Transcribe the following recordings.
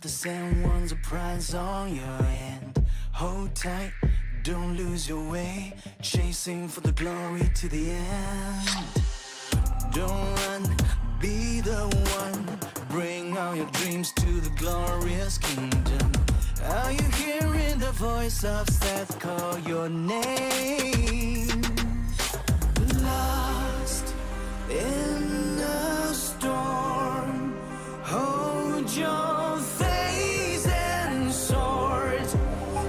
the same one's a prize on your hand. Hold tight, don't lose your way, chasing for the glory to the end. Don't run, be the one, bring all your dreams to the glorious kingdom. Are you hearing the voice of Seth call your name? Lost in the storm, hold your face and swords.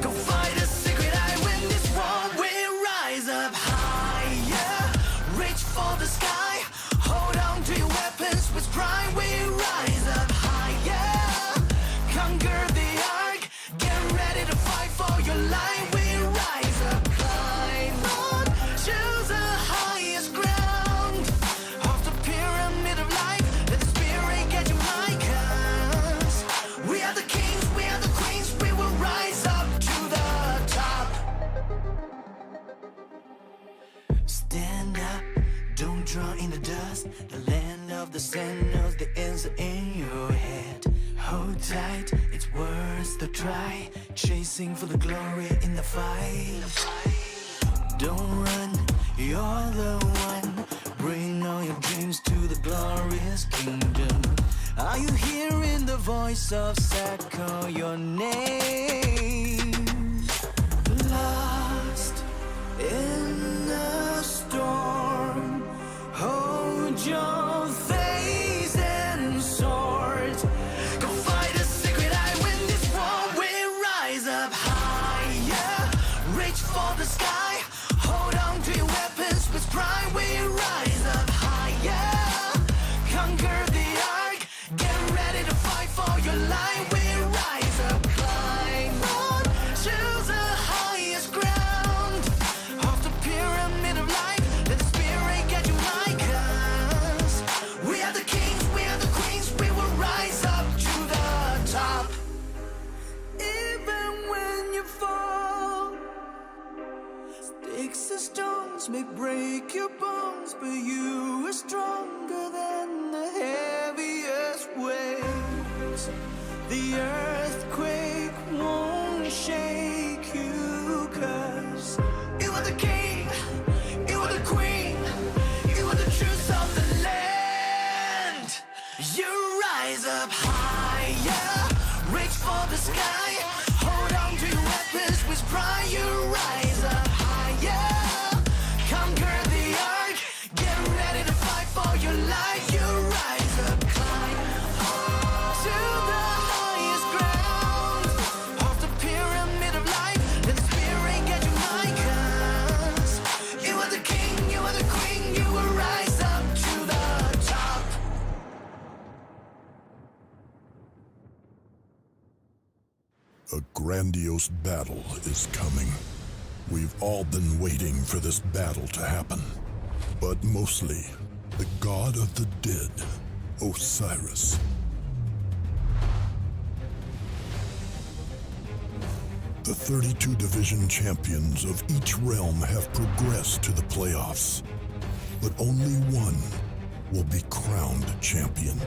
Go fight a secret, I win this war. We rise up higher, reach for the sky, hold on to your weapons with pride. We rise up higher, conquer the ark, get ready to fight for your life. We rise up, climb on, choose the highest ground of the pyramid of life. Let the spirit get you high, 'cause we are the kings, we are the queens. We will rise up to the top. Stand up, don't draw in the dust. The land of the sand knows the answer in your head. Hold tight, it's worth the try, chasing for the glory in the fight. Don't run, you're the one, bring all your dreams to the glorious kingdom. Are you hearing the voice of Seth call your name? Lost in the storm, hold your face and swords. Go fight a secret, I win this war. We rise up higher, reach for the sky, hold on to your weapons with pride. We rise up higher, conquer the ark, get ready to fight for your life. We rise up, climb on, choose the highest ground of the pyramid of life. Let the spirit get you high, 'cause we are the kings, we are the queens. We will rise up to the top. Even when you fall, sticks and stones may break your bones, but you are stronger than the heaviest waves. The earthquake won't shake you, 'cause you are the king, you are the queen, you are the truth of the land. You rise up higher, reach for the sky, hold on to your weapons with pride. You rise up higher, conquer the ark, get ready to fight for your life. You rise up, climb to the highest ground of the pyramid of life. Let the spirit get you high, 'cause you are the king, you are the queen. You will rise up to the top. A grandiose battle is coming. We've all been waiting for this battle to happen. But mostly, the god of the dead, Osiris. The 32 division champions of each realm have progressed to the playoffs, but only one will be crowned champion.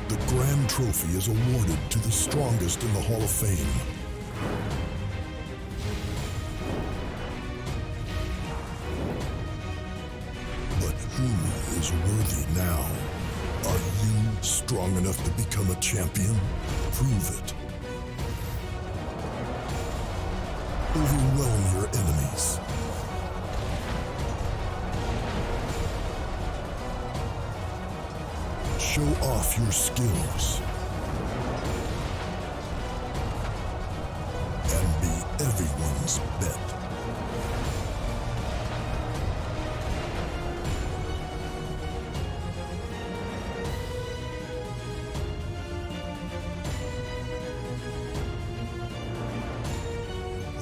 The Grand Trophy is awarded to the strongest in the Hall of Fame. But who is worthy now? Are you strong enough to become a champion? Prove it. Overwhelm your enemies. Show off your skills. And be everyone's bet.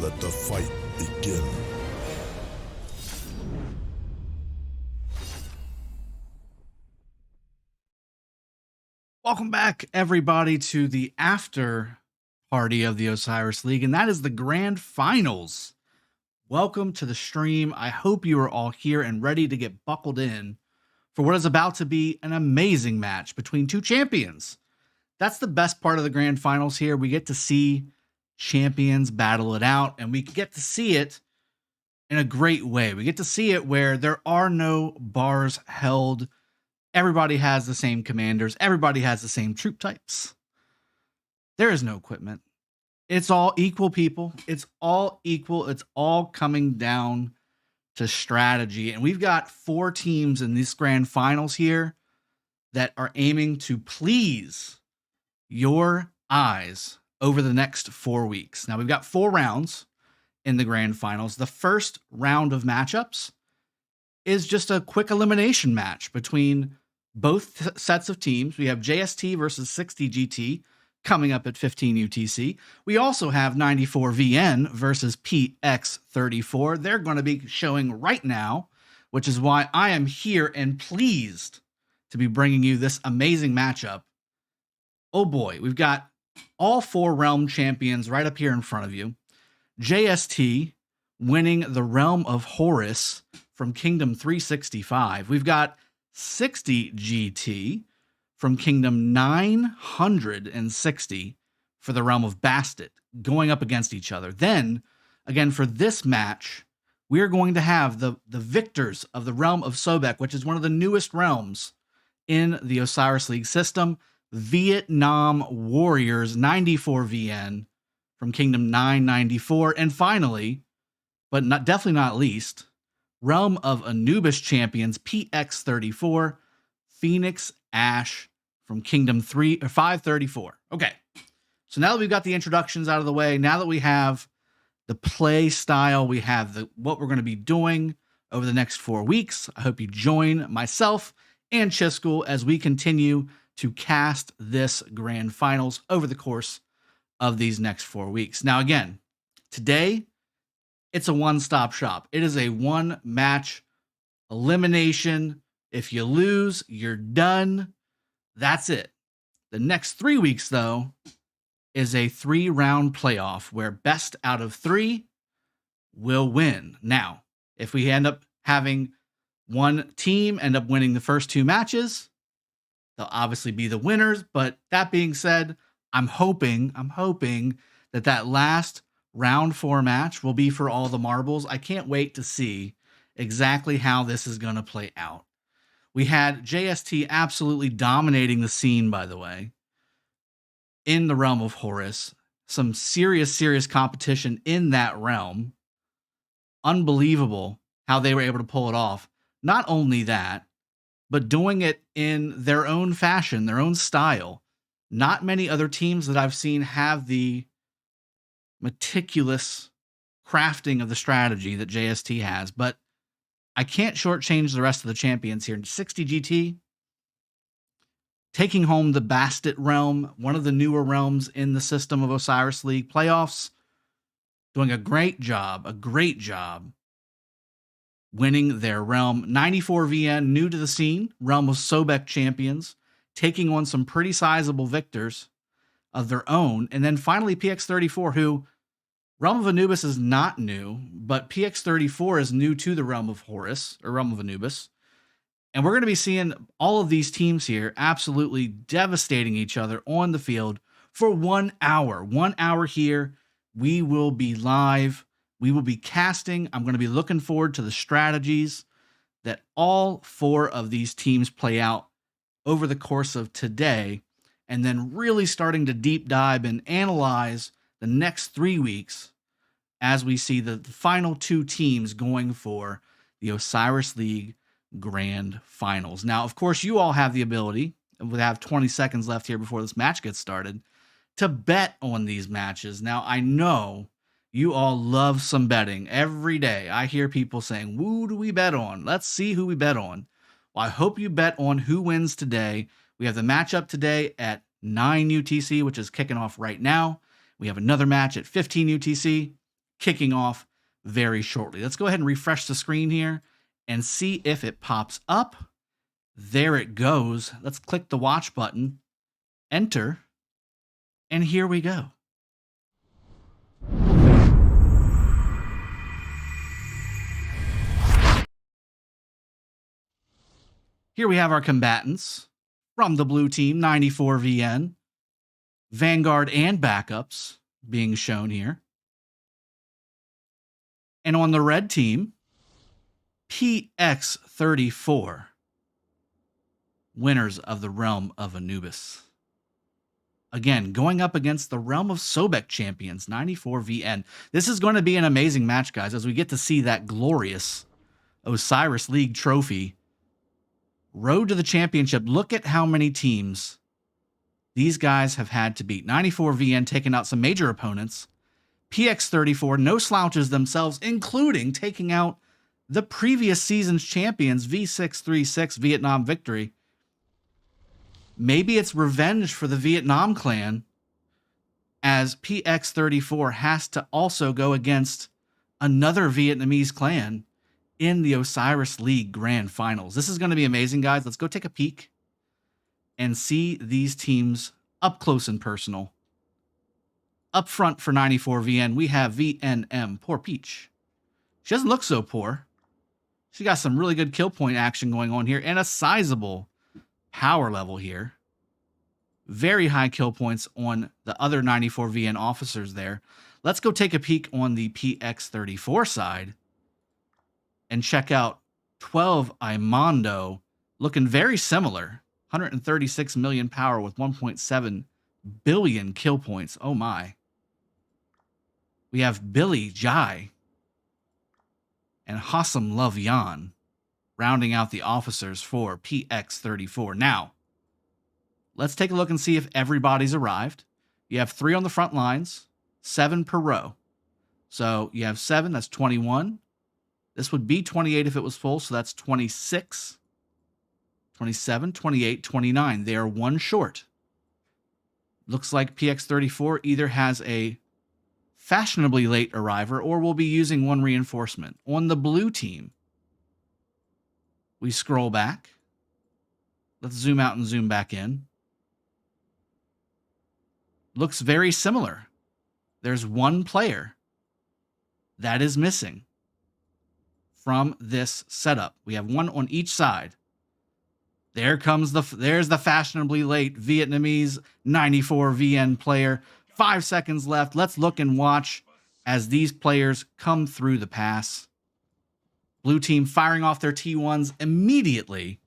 Let the fight begin. Welcome back, everybody, to the after party of the Osiris League, and that is the grand finals. Welcome to the stream. I hope you are all here and ready to get buckled in for what is about to be an amazing match between two champions. That's the best part of the grand finals here. We get to see champions battle it out, and we get to see it in a great way. We get to see it where there are no bars held. Everybody has the same commanders. Everybody has the same troop types. There is no equipment. It's all equal people. It's all equal. It's all coming down to strategy. And we've got 4 teams in these grand finals here that are aiming to please your eyes over the next 4 weeks. Now, we've got 4 rounds in the grand finals. The first round of matchups is just a quick elimination match between both sets of teams. We have JST versus 60 GT coming up at 15 UTC. We also have 94 VN versus PX34. They're going to be showing right now, which is why I am here and pleased to be bringing you this amazing matchup. Oh boy, we've got all 4 realm champions right up here in front of you. JST winning the realm of Horus from Kingdom 365. We've got 60 GT from Kingdom 960 for the realm of Bastet, going up against each other. Then, again, for this match, we are going to have the victors of the realm of Sobek, which is one of the newest realms in the Osiris League system. Vietnam Warriors 94 VN from Kingdom 994. And finally, but definitely not least, realm of Anubis champions PX34, Phoenix Ash from Kingdom 534. Okay, so now that we've got the introductions out of the way, now that we have the play style, we have what we're going to be doing over the next 4 weeks, I hope you join myself and Chiscool as we continue to cast this grand finals over the course of these next 4 weeks. Now, again, today, it's a one-stop shop. It is a one-match elimination. If you lose, you're done. That's it. The next 3 weeks, though, is a 3-round playoff where best out of 3 will win. Now, if we end up having one team end up winning the first 2 matches, they'll obviously be the winners. But that being said, I'm hoping that last round 4 match will be for all the marbles. I can't wait to see exactly how this is going to play out. We had JST absolutely dominating the scene, by the way, in the realm of Horus. Some serious competition in that realm. Unbelievable how they were able to pull it off. Not only that, but doing it in their own fashion, their own style. Not many other teams that I've seen have the meticulous crafting of the strategy that JST has, but I can't shortchange the rest of the champions here. 60 GT taking home the Bastet realm, one of the newer realms in the system of Osiris League playoffs, doing a great job winning their realm. 94 VN, new to the scene, realm of Sobek champions, taking on some pretty sizable victors of their own. And then finally PX34, who realm of Anubis is not new, but PX34 is new to the realm of Horus, or realm of Anubis. And we're going to be seeing all of these teams here absolutely devastating each other on the field for 1 hour. 1 hour here. We will be live. We will be casting. I'm going to be looking forward to the strategies that all 4 of these teams play out over the course of today, and then really starting to deep dive and analyze the next 3 weeks as we see the final 2 teams going for the Osiris League Grand Finals. Now, of course, you all have the ability, and we have 20 seconds left here before this match gets started, to bet on these matches. Now, I know you all love some betting. Every day I hear people saying, who do we bet on? Let's see who we bet on. Well, I hope you bet on who wins today. We have the matchup today at 9 UTC, which is kicking off right now. We have another match at 15 UTC, kicking off very shortly. Let's go ahead and refresh the screen here and see if it pops up. There it goes. Let's click the watch button, enter, and here we go. Here we have our combatants from the blue team, 94 VN, Vanguard and backups being shown here. And on the red team, PX34, winners of the Realm of Anubis. Again, going up against the Realm of Sobek champions, 94 VN. This is going to be an amazing match, guys, as we get to see that glorious Osiris League trophy. Road to the championship. Look at how many teams these guys have had to beat. 94 VN taking out some major opponents. PX34, no slouches themselves, including taking out the previous season's champions, V636 Vietnam Victory. Maybe it's revenge for the Vietnam clan, as PX34 has to also go against another Vietnamese clan in the Osiris League Grand Finals. This is going to be amazing, guys. Let's go take a peek and see these teams up close and personal. Up front for 94 VN, we have VNM, Poor Peach. She doesn't look so poor. She got some really good kill point action going on here and a sizable power level here. Very high kill points on the other 94 VN officers there. Let's go take a peek on the PX34 side and check out 12 Imondo, looking very similar. 136 million power with 1.7 billion kill points. Oh my. We have Billy Jai and Hassam Love Yan rounding out the officers for PX34. Now, let's take a look and see if everybody's arrived. You have 3 on the front lines, 7 per row. So you have 7, that's 21. This would be 28 if it was full, so that's 26, 27, 28, 29. They are 1 short. Looks like PX34 either has a fashionably late arriver or will be using 1 reinforcement. On the blue team, we scroll back. Let's zoom out and zoom back in. Looks very similar. There's 1 player that is missing from this setup. We have 1 on each side. There's the fashionably late Vietnamese 94 VN player. 5 seconds left. Let's look and watch as these players come through the pass. Blue team firing off their T1s immediately,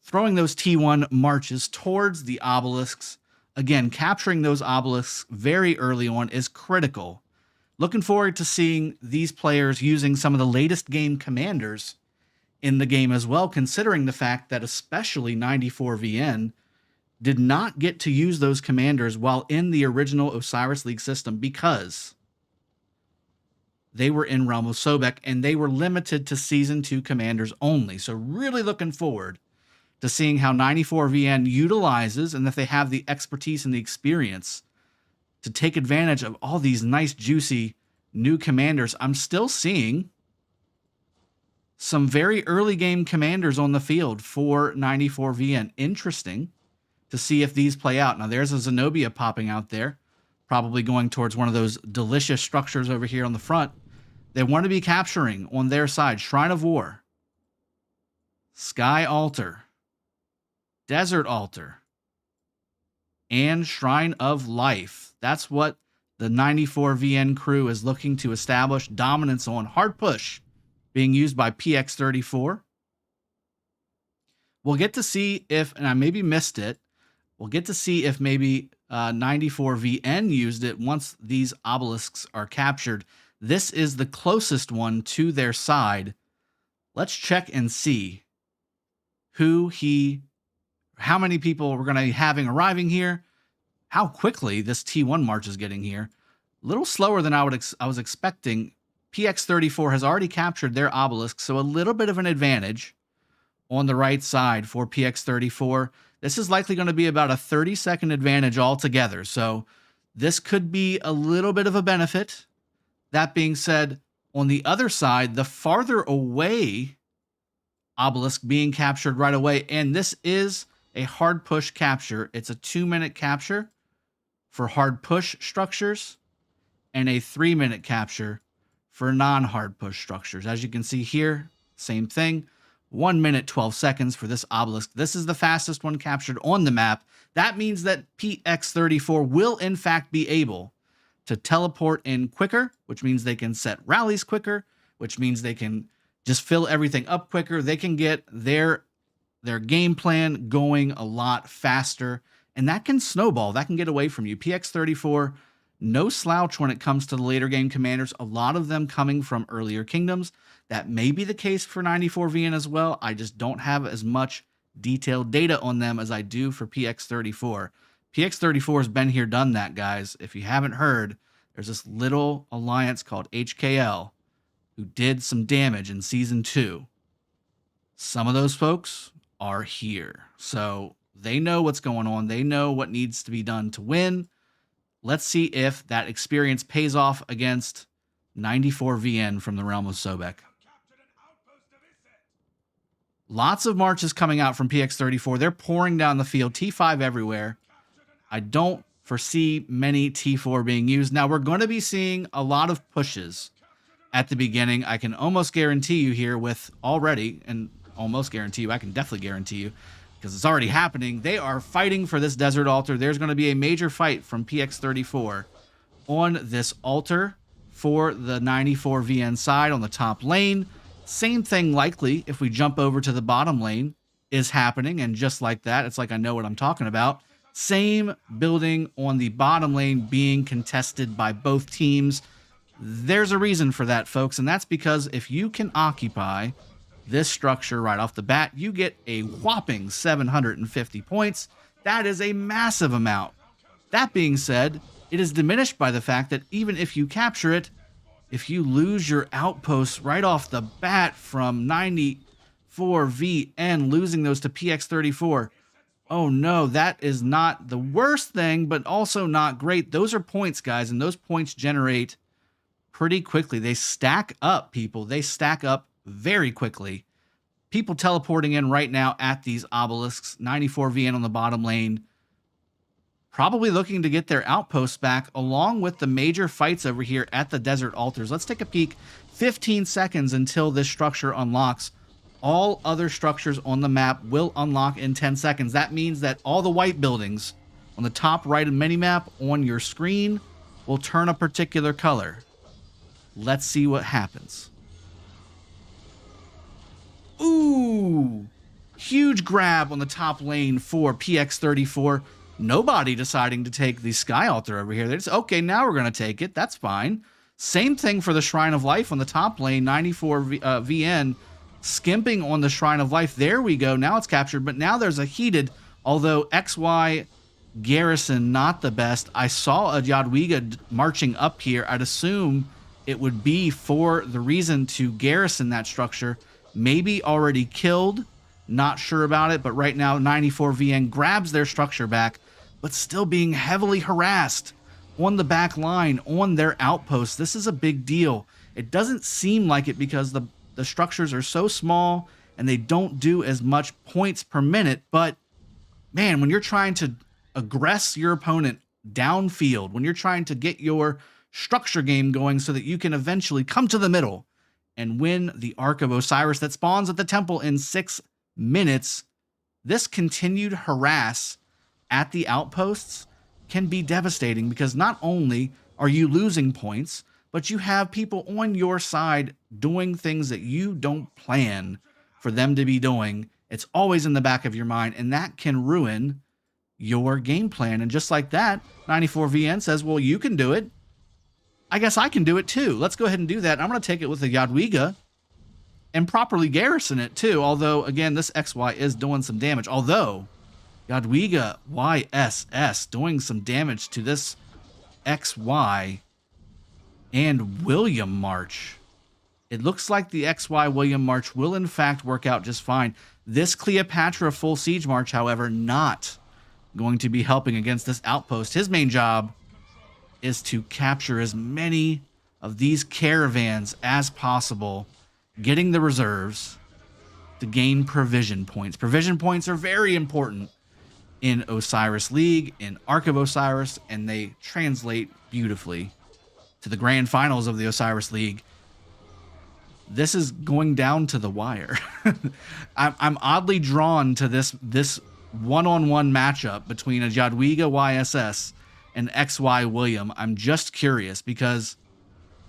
throwing those T1 marches towards the obelisks. Again, capturing those obelisks very early on is critical. Looking forward to seeing these players using some of the latest game commanders in the game as well, considering the fact that especially 94 VN did not get to use those commanders while in the original Osiris League system because they were in Realm of Sobek and they were limited to Season 2 commanders only. So really looking forward to seeing how 94 VN utilizes and if they have the expertise and the experience to take advantage of all these nice, juicy new commanders. I'm still seeing some very early game commanders on the field for 94 VN. Interesting to see if these play out. Now, there's a Zenobia popping out there, probably going towards one of those delicious structures over here on the front. They want to be capturing on their side Shrine of War, Sky Altar, Desert Altar, and Shrine of Life. That's what the 94 VN crew is looking to establish dominance on. Hard push being used by PX34. We'll get to see if, and I maybe missed it, we'll get to see if maybe 94 VN used it once these obelisks are captured. This is the closest one to their side. Let's check and see how many people we're going to be having arriving here, how quickly this T1 march is getting here. A little slower than I was expecting. PX34 has already captured their obelisk, so a little bit of an advantage on the right side for PX34. This is likely going to be about a 30-second advantage altogether, so this could be a little bit of a benefit. That being said, on the other side, the farther away obelisk being captured right away, and this is a hard push capture. It's a 2-minute capture for hard push structures and a 3-minute capture for non-hard push structures. As you can see here, same thing. 1 minute, 12 seconds for this obelisk. This is the fastest one captured on the map. That means that PX34 will in fact be able to teleport in quicker, which means they can set rallies quicker, which means they can just fill everything up quicker. They can get their game plan going a lot faster, and that can snowball. That can get away from you. PX34, no slouch when it comes to the later game commanders, a lot of them coming from earlier kingdoms. That may be the case for 94VN as well. I just don't have as much detailed data on them as I do for PX34. PX34 has been here, done that, guys. If you haven't heard, there's this little alliance called HKL who did some damage in Season 2. Some of those folks are here. So they know what's going on. They know what needs to be done to win. Let's see if that experience pays off against 94VN from the realm of Sobek. Lots of marches coming out from PX34. They're pouring down the field. T5 everywhere. I don't foresee many T4 being used. Now, we're going to be seeing a lot of pushes at the beginning. I can almost guarantee you here with already, and almost guarantee you, I can definitely guarantee you, because it's already happening. They are fighting for this desert altar. There's going to be a major fight from PX34 on this altar for the 94VN side on the top lane. Same thing likely if we jump over to the bottom lane is happening, and just like that, it's like I know what I'm talking about. Same building on the bottom lane being contested by both teams. There's a reason for that, folks, and that's because if you can occupy this structure right off the bat, you get a whopping 750 points. That is a massive amount. That being said, it is diminished by the fact that even if you capture it, if you lose your outposts right off the bat from 94VN, losing those to PX34, oh no, that is not the worst thing, but also not great. Those are points, guys, and those points generate pretty quickly. They stack up, people. They stack up very quickly. People teleporting in right now at these obelisks. 94VN on the bottom lane, probably looking to get their outposts back, along with the major fights over here at the desert altars. Let's take a peek. 15 seconds until this structure unlocks. All other structures on the map will unlock in 10 seconds. That means that all the white buildings on the top right of minimap on your screen will turn a particular color. Let's see what happens. Ooh! Huge grab on the top lane for PX34. Nobody deciding to take the Sky Altar over here. They're just, okay, now we're going to take it. That's fine. Same thing for the Shrine of Life on the top lane. 94VN skimping on the Shrine of Life. There we go. Now it's captured, but now there's a heated, although XY garrison not the best. I saw a Jadwiga marching up here. I'd assume it would be for the reason to garrison that structure. Maybe already killed. Not sure about it, but right now 94VN grabs their structure back, but still being heavily harassed on the back line, on their outposts. This is a big deal. It doesn't seem like it because the structures are so small and they don't do as much points per minute, but man, when you're trying to aggress your opponent downfield, when you're trying to get your structure game going so that you can eventually come to the middle and win the Ark of Osiris that spawns at the temple in 6 minutes, this continued harass at the outposts can be devastating, because not only are you losing points, but you have people on your side doing things that you don't plan for them to be doing. It's always in the back of your mind, and that can ruin your game plan. And just like that, 94VN says, well, you can do it. I guess I can do it too. Let's go ahead and do that. I'm going to take it with a Jadwiga and properly garrison it too. Although, again, this XY is doing some damage. Although, Jadwiga YSS doing some damage to this XY and William March. It looks like the XY William March will in fact work out just fine. This Cleopatra full siege march, however, not going to be helping against this outpost. His main job is to capture as many of these caravans as possible, getting the reserves to gain provision points. Provision points are very important in Osiris League, in Ark of Osiris, and they translate beautifully to the grand finals of the Osiris League. this is going down to the wire. I'm oddly drawn to this one-on-one matchup between a Jadwiga YSS and XY William. I'm just curious because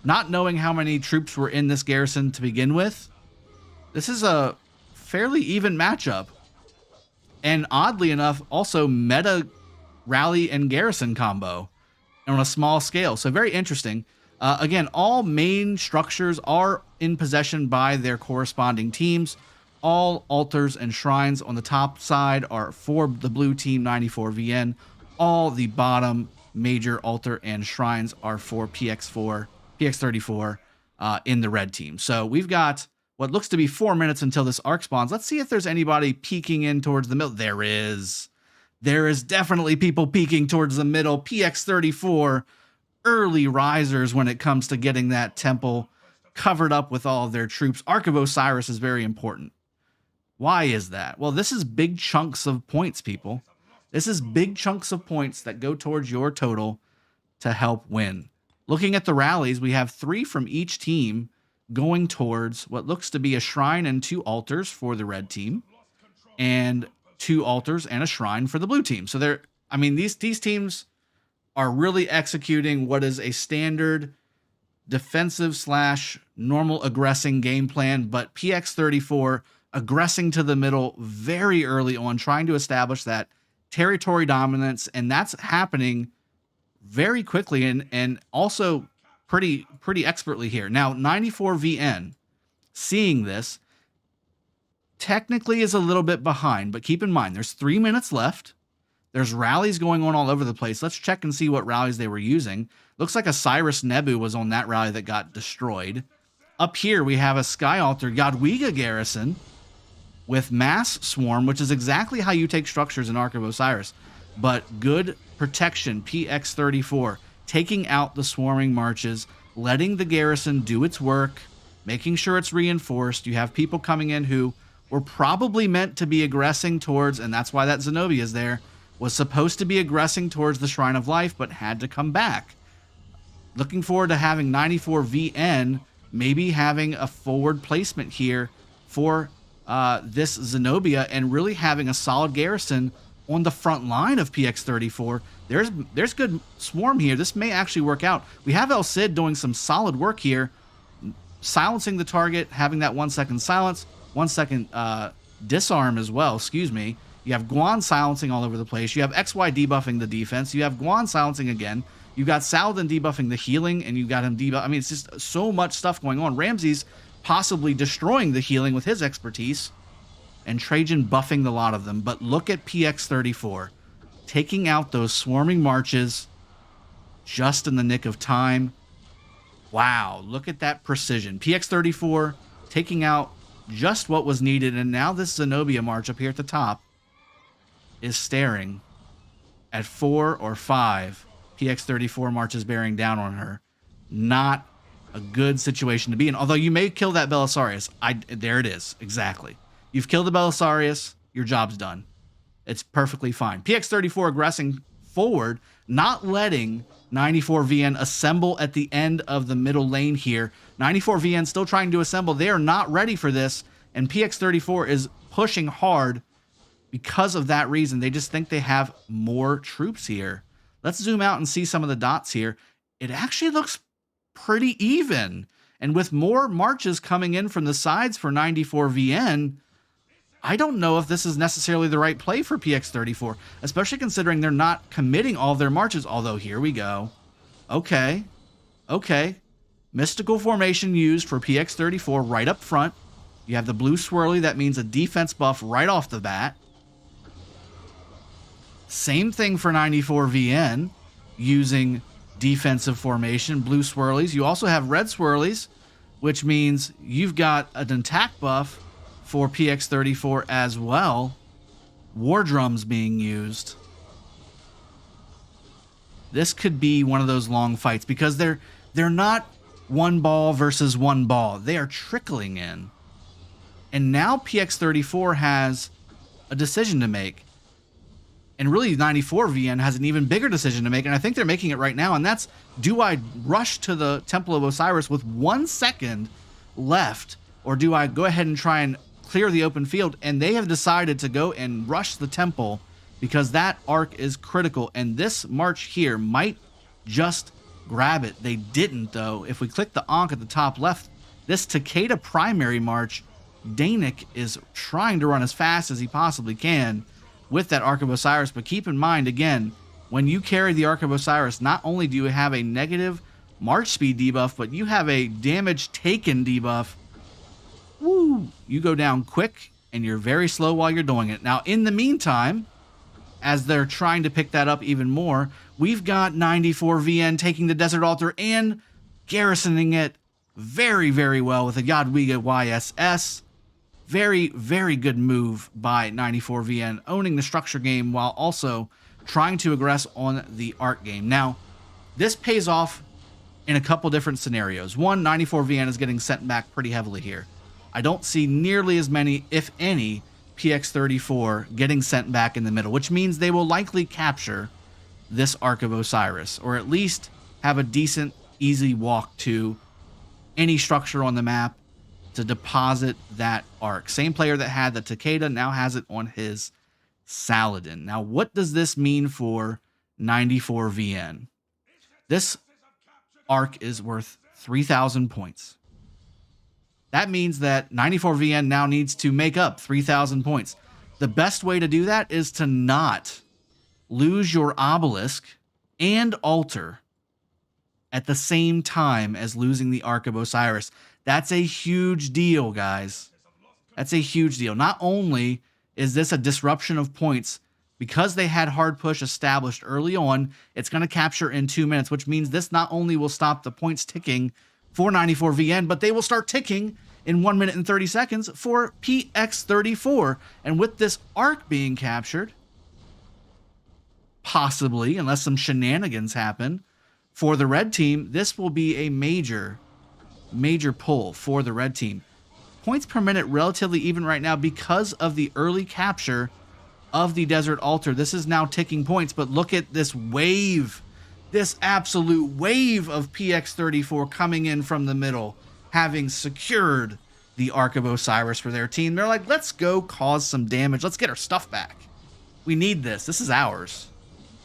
not knowing how many troops were in this garrison to begin with, this is a fairly even matchup. And oddly enough, also meta rally and garrison combo on a small scale. So very interesting. Again, all main structures are in possession by their corresponding teams. All altars and shrines on the top side are for the blue team 94VN. All the bottom major altar and shrines are for PX34 in the red team. So we've got what looks to be 4 minutes until this arc spawns. Let's see if there's anybody peeking in towards the middle. There is. There is definitely people peeking towards the middle. PX34, early risers when it comes to getting that temple covered up with all of their troops. Ark of Osiris is very important. Why is that? Well, this is big chunks of points, people. This is big chunks of points that go towards your total to help win. Looking at the rallies, we have 3 from each team going towards what looks to be a shrine and 2 altars for the red team, and 2 altars and a shrine for the blue team. So they're, I mean, these teams are really executing what is a standard defensive / normal aggressing game plan, but PX34 aggressing to the middle very early on, trying to establish that territory dominance, and that's happening very quickly and also pretty expertly here. Now, 94VN, seeing this, technically is a little bit behind, but keep in mind, there's 3 minutes left. There's rallies going on all over the place. Let's check and see what rallies they were using. Looks like Osiris Nebu was on that rally that got destroyed. Up here, we have a Sky Altar Jadwiga garrison with Mass Swarm, which is exactly how you take structures in Ark of Osiris. But good protection, PX34, taking out the swarming marches, letting the garrison do its work, making sure it's reinforced. You have people coming in who were probably meant to be aggressing towards, and that's why that Zenobia is there, was supposed to be aggressing towards the Shrine of Life, but had to come back. Looking forward to having 94VN maybe having a forward placement here for this Zenobia and really having a solid garrison on the front line of PX34. There's good swarm here. This may actually work out. We have El Cid doing some solid work here, silencing the target, having that 1 second silence, 1 second disarm as well, excuse me. You have Guan silencing all over the place. You have XY debuffing the defense. You have Guan silencing again. You got Saladin debuffing the healing, and you got him debuff. I mean, it's just so much stuff going on. Ramses possibly destroying the healing with his expertise, and Trajan buffing the lot of them. But look at PX34 taking out those swarming marches just in the nick of time. Wow, look at that precision. PX34 taking out just what was needed, and now this Zenobia march up here at the top is staring at 4 or 5 PX34 marches bearing down on her. Not a good situation to be in. Although you may kill that Belisarius. There it is. Exactly. You've killed the Belisarius. Your job's done. It's perfectly fine. PX34 aggressing forward, not letting 94VN assemble at the end of the middle lane here. 94VN still trying to assemble. They are not ready for this, and PX34 is pushing hard because of that reason. They just think they have more troops here. Let's zoom out and see some of the dots here. It actually looks pretty even. And with more marches coming in from the sides for 94VN, I don't know if this is necessarily the right play for PX34, especially considering they're not committing all their marches. Although, here we go. Okay. Mystical formation used for PX34 right up front. You have the blue swirly. That means a defense buff right off the bat. Same thing for 94VN, using defensive formation, blue swirlies. You also have red swirlies, which means you've got an attack buff for PX34 as well. War drums being used. This could be one of those long fights because they're not one ball versus one ball. They are trickling in. And now PX34 has a decision to make. And really, 94VN has an even bigger decision to make, and I think they're making it right now, and that's, do I rush to the Temple of Osiris with 1 second left, or do I go ahead and try and clear the open field? And they have decided to go and rush the temple because that arc is critical, and this march here might just grab it. They didn't, though. If we click the Ankh at the top left, this Takeda primary march, Danik is trying to run as fast as he possibly can with that Ark of Osiris. But keep in mind, again, when you carry the Ark of Osiris, not only do you have a negative march speed debuff, but you have a damage taken debuff. Woo! You go down quick, and you're very slow while you're doing it. Now, in the meantime, as they're trying to pick that up even more, we've got 94 VN taking the Desert Altar and garrisoning it very, very well with a Jadwiga YSS. Very, very good move by 94 VN, owning the structure game while also trying to aggress on the Ark game. Now, this pays off in a couple different scenarios. One, 94 VN is getting sent back pretty heavily here. I don't see nearly as many, if any, PX34 getting sent back in the middle, which means they will likely capture this Ark of Osiris, or at least have a decent, easy walk to any structure on the map to deposit that Ark. Same player that had the Takeda now has it on his Saladin. Now, what does this mean for 94 VN? This Ark is worth 3,000 points. That means that 94 VN now needs to make up 3,000 points. The best way to do that is to not lose your obelisk and altar at the same time as losing the Ark of Osiris. That's a huge deal, guys. That's a huge deal. Not only is this a disruption of points, because they had hard push established early on, it's going to capture in 2 minutes, which means this not only will stop the points ticking for 94 VN, but they will start ticking in 1 minute and 30 seconds for PX34. And with this Ark being captured, possibly, unless some shenanigans happen, for the red team, this will be a major pull for the red team. Points per minute relatively even right now because of the early capture of the Desert Altar. This is now ticking points, but look at this wave, this absolute wave of PX34 coming in from the middle, having secured the Ark of Osiris for their team. They're like, let's go cause some damage. Let's get our stuff back. We need this. This is ours.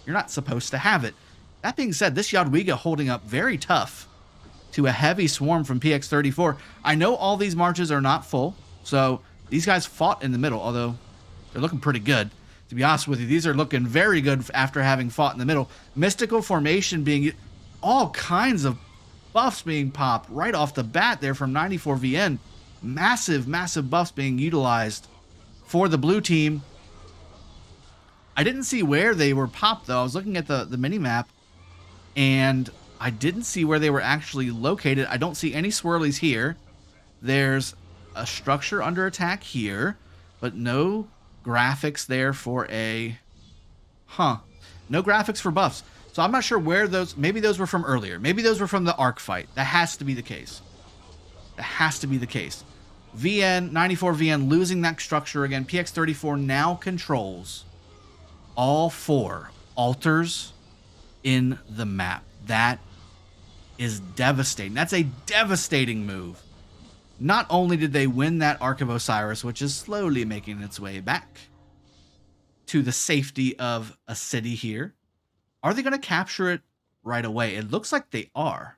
You're not supposed to have it. That being said, this Jadwiga holding up very tough to a heavy swarm from PX34. I know all these marches are not full, so these guys fought in the middle, although they're looking pretty good. To be honest with you, these are looking very good after having fought in the middle. Mystical formation being all kinds of buffs being popped right off the bat there from 94 VN. Massive, massive buffs being utilized for the blue team. I didn't see where they were popped, though. I was looking at the mini-map, and I didn't see where they were actually located. I don't see any swirlies here. There's a structure under attack here, but no graphics there for a... No graphics for buffs. So I'm not sure where those... Maybe those were from earlier. Maybe those were from the Ark fight. That has to be the case. That has to be the case. VN, 94 VN losing that structure again. PX34 now controls all 4 altars in the map. That is devastating. That's a devastating move. Not only did they win that Ark of Osiris, which is slowly making its way back to the safety of a city here, are they going to capture it right away? It looks like they are.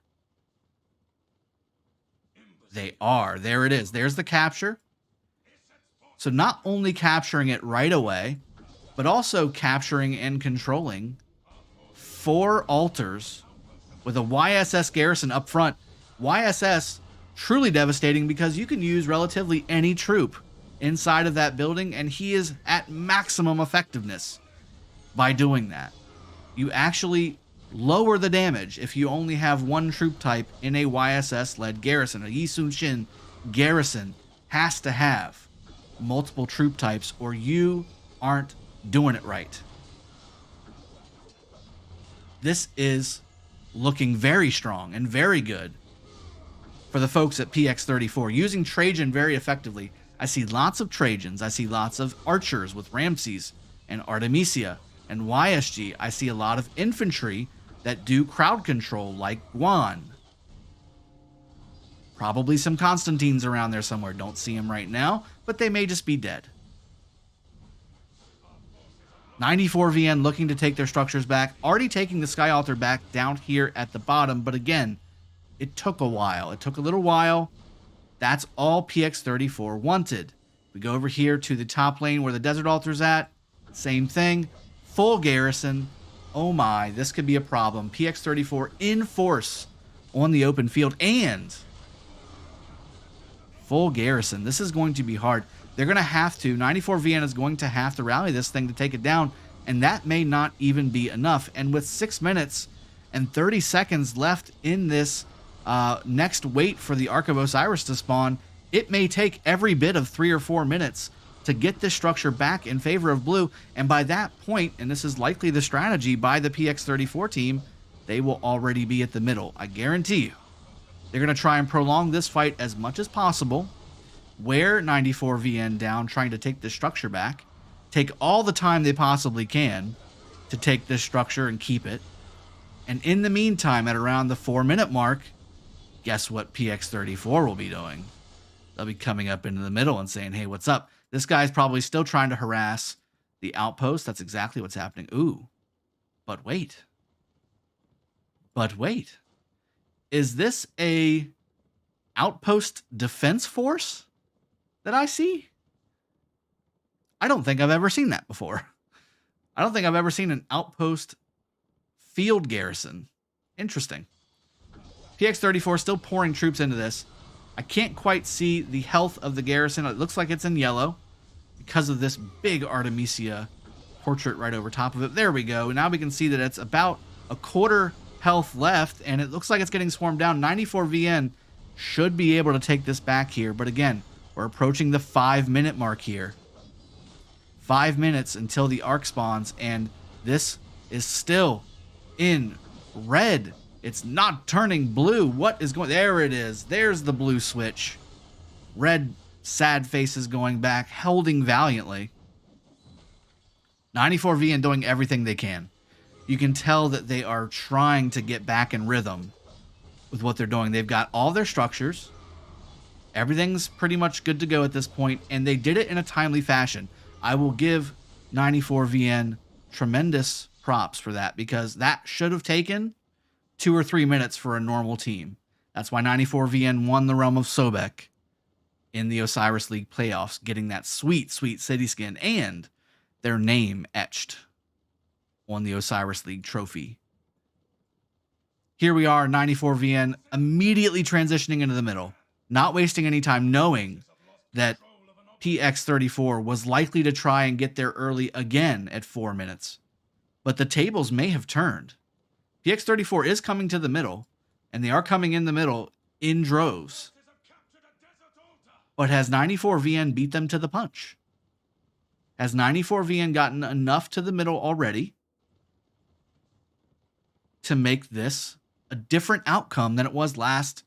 They are. There it is. There's the capture. So not only capturing it right away, but also capturing and controlling 4 altars with a YSS garrison up front. YSS, truly devastating because you can use relatively any troop inside of that building, and he is at maximum effectiveness by doing that. You actually lower the damage if you only have 1 troop type in a YSS-led garrison. A Yi Sun Shin garrison has to have multiple troop types, or you aren't doing it right. This is looking very strong and very good for the folks at PX34, using Trajan very effectively. I see lots of Trajans. I see lots of archers with Ramses and Artemisia and YSG. I see a lot of infantry that do crowd control like Guan. Probably some Constantines around there somewhere. Don't see them right now, but they may just be dead. 94 VN looking to take their structures back. Already taking the Sky Altar back down here at the bottom. But again, it took a while. It took a little while. That's all PX34 wanted. We go over here to the top lane where the Desert Altar's at. Same thing. Full garrison. Oh my, this could be a problem. PX34 in force on the open field and full garrison. This is going to be hard. They're going to have to. 94 VN is going to have to rally this thing to take it down, and that may not even be enough. And with 6 minutes and 30 seconds left in this next wait for the Ark of Osiris to spawn, it may take every bit of 3 or 4 minutes to get this structure back in favor of blue. And by that point, and this is likely the strategy by the PX34 team, they will already be at the middle. I guarantee you. They're going to try and prolong this fight as much as possible. Wear 94 VN down, trying to take this structure back. Take all the time they possibly can to take this structure and keep it. And in the meantime, at around the 4-minute mark, guess what PX34 will be doing? They'll be coming up into the middle and saying, hey, what's up? This guy's probably still trying to harass the outpost. That's exactly what's happening. Ooh, but wait. But wait. Is this a outpost defense force that I see? I don't think I've ever seen that before. I don't think I've ever seen an outpost field garrison. Interesting. PX34 still pouring troops into this. I can't quite see the health of the garrison. It looks like it's in yellow because of this big Artemisia portrait right over top of it. There we go. Now we can see that it's about a quarter health left, and it looks like it's getting swarmed down. 94 VN should be able to take this back here, but again, we're approaching the 5-minute mark here. 5 minutes until the Ark spawns, and this is still in red. It's not turning blue. What is going... There it is. There's the blue switch. Red sad faces going back, holding valiantly. 94 VN doing everything they can. You can tell that they are trying to get back in rhythm with what they're doing. They've got all their structures. Everything's pretty much good to go at this point, and they did it in a timely fashion. I will give 94 VN tremendous props for that, because that should have taken 2 or 3 minutes for a normal team. That's why 94 VN won the Realm of Sobek in the Osiris League playoffs, getting that sweet, sweet city skin and their name etched on the Osiris League trophy. Here we are, 94 VN immediately transitioning into the middle, not wasting any time, knowing that PX34 was likely to try and get there early again at 4 minutes. But the tables may have turned. PX34 is coming to the middle, and they are coming in the middle in droves. But has 94 VN beat them to the punch? Has 94 VN gotten enough to the middle already to make this a different outcome than it was last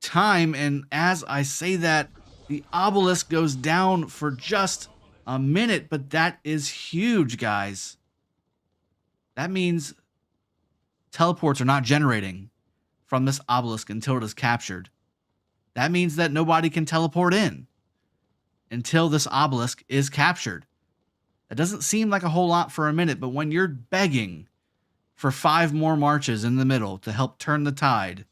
time? And as I say that, the obelisk goes down for just a minute, but that is huge, guys. That means teleports are not generating from this obelisk until it is captured. That means that nobody can teleport in until this obelisk is captured. That doesn't seem like a whole lot for a minute, but when you're begging for 5 more marches in the middle to help turn the tide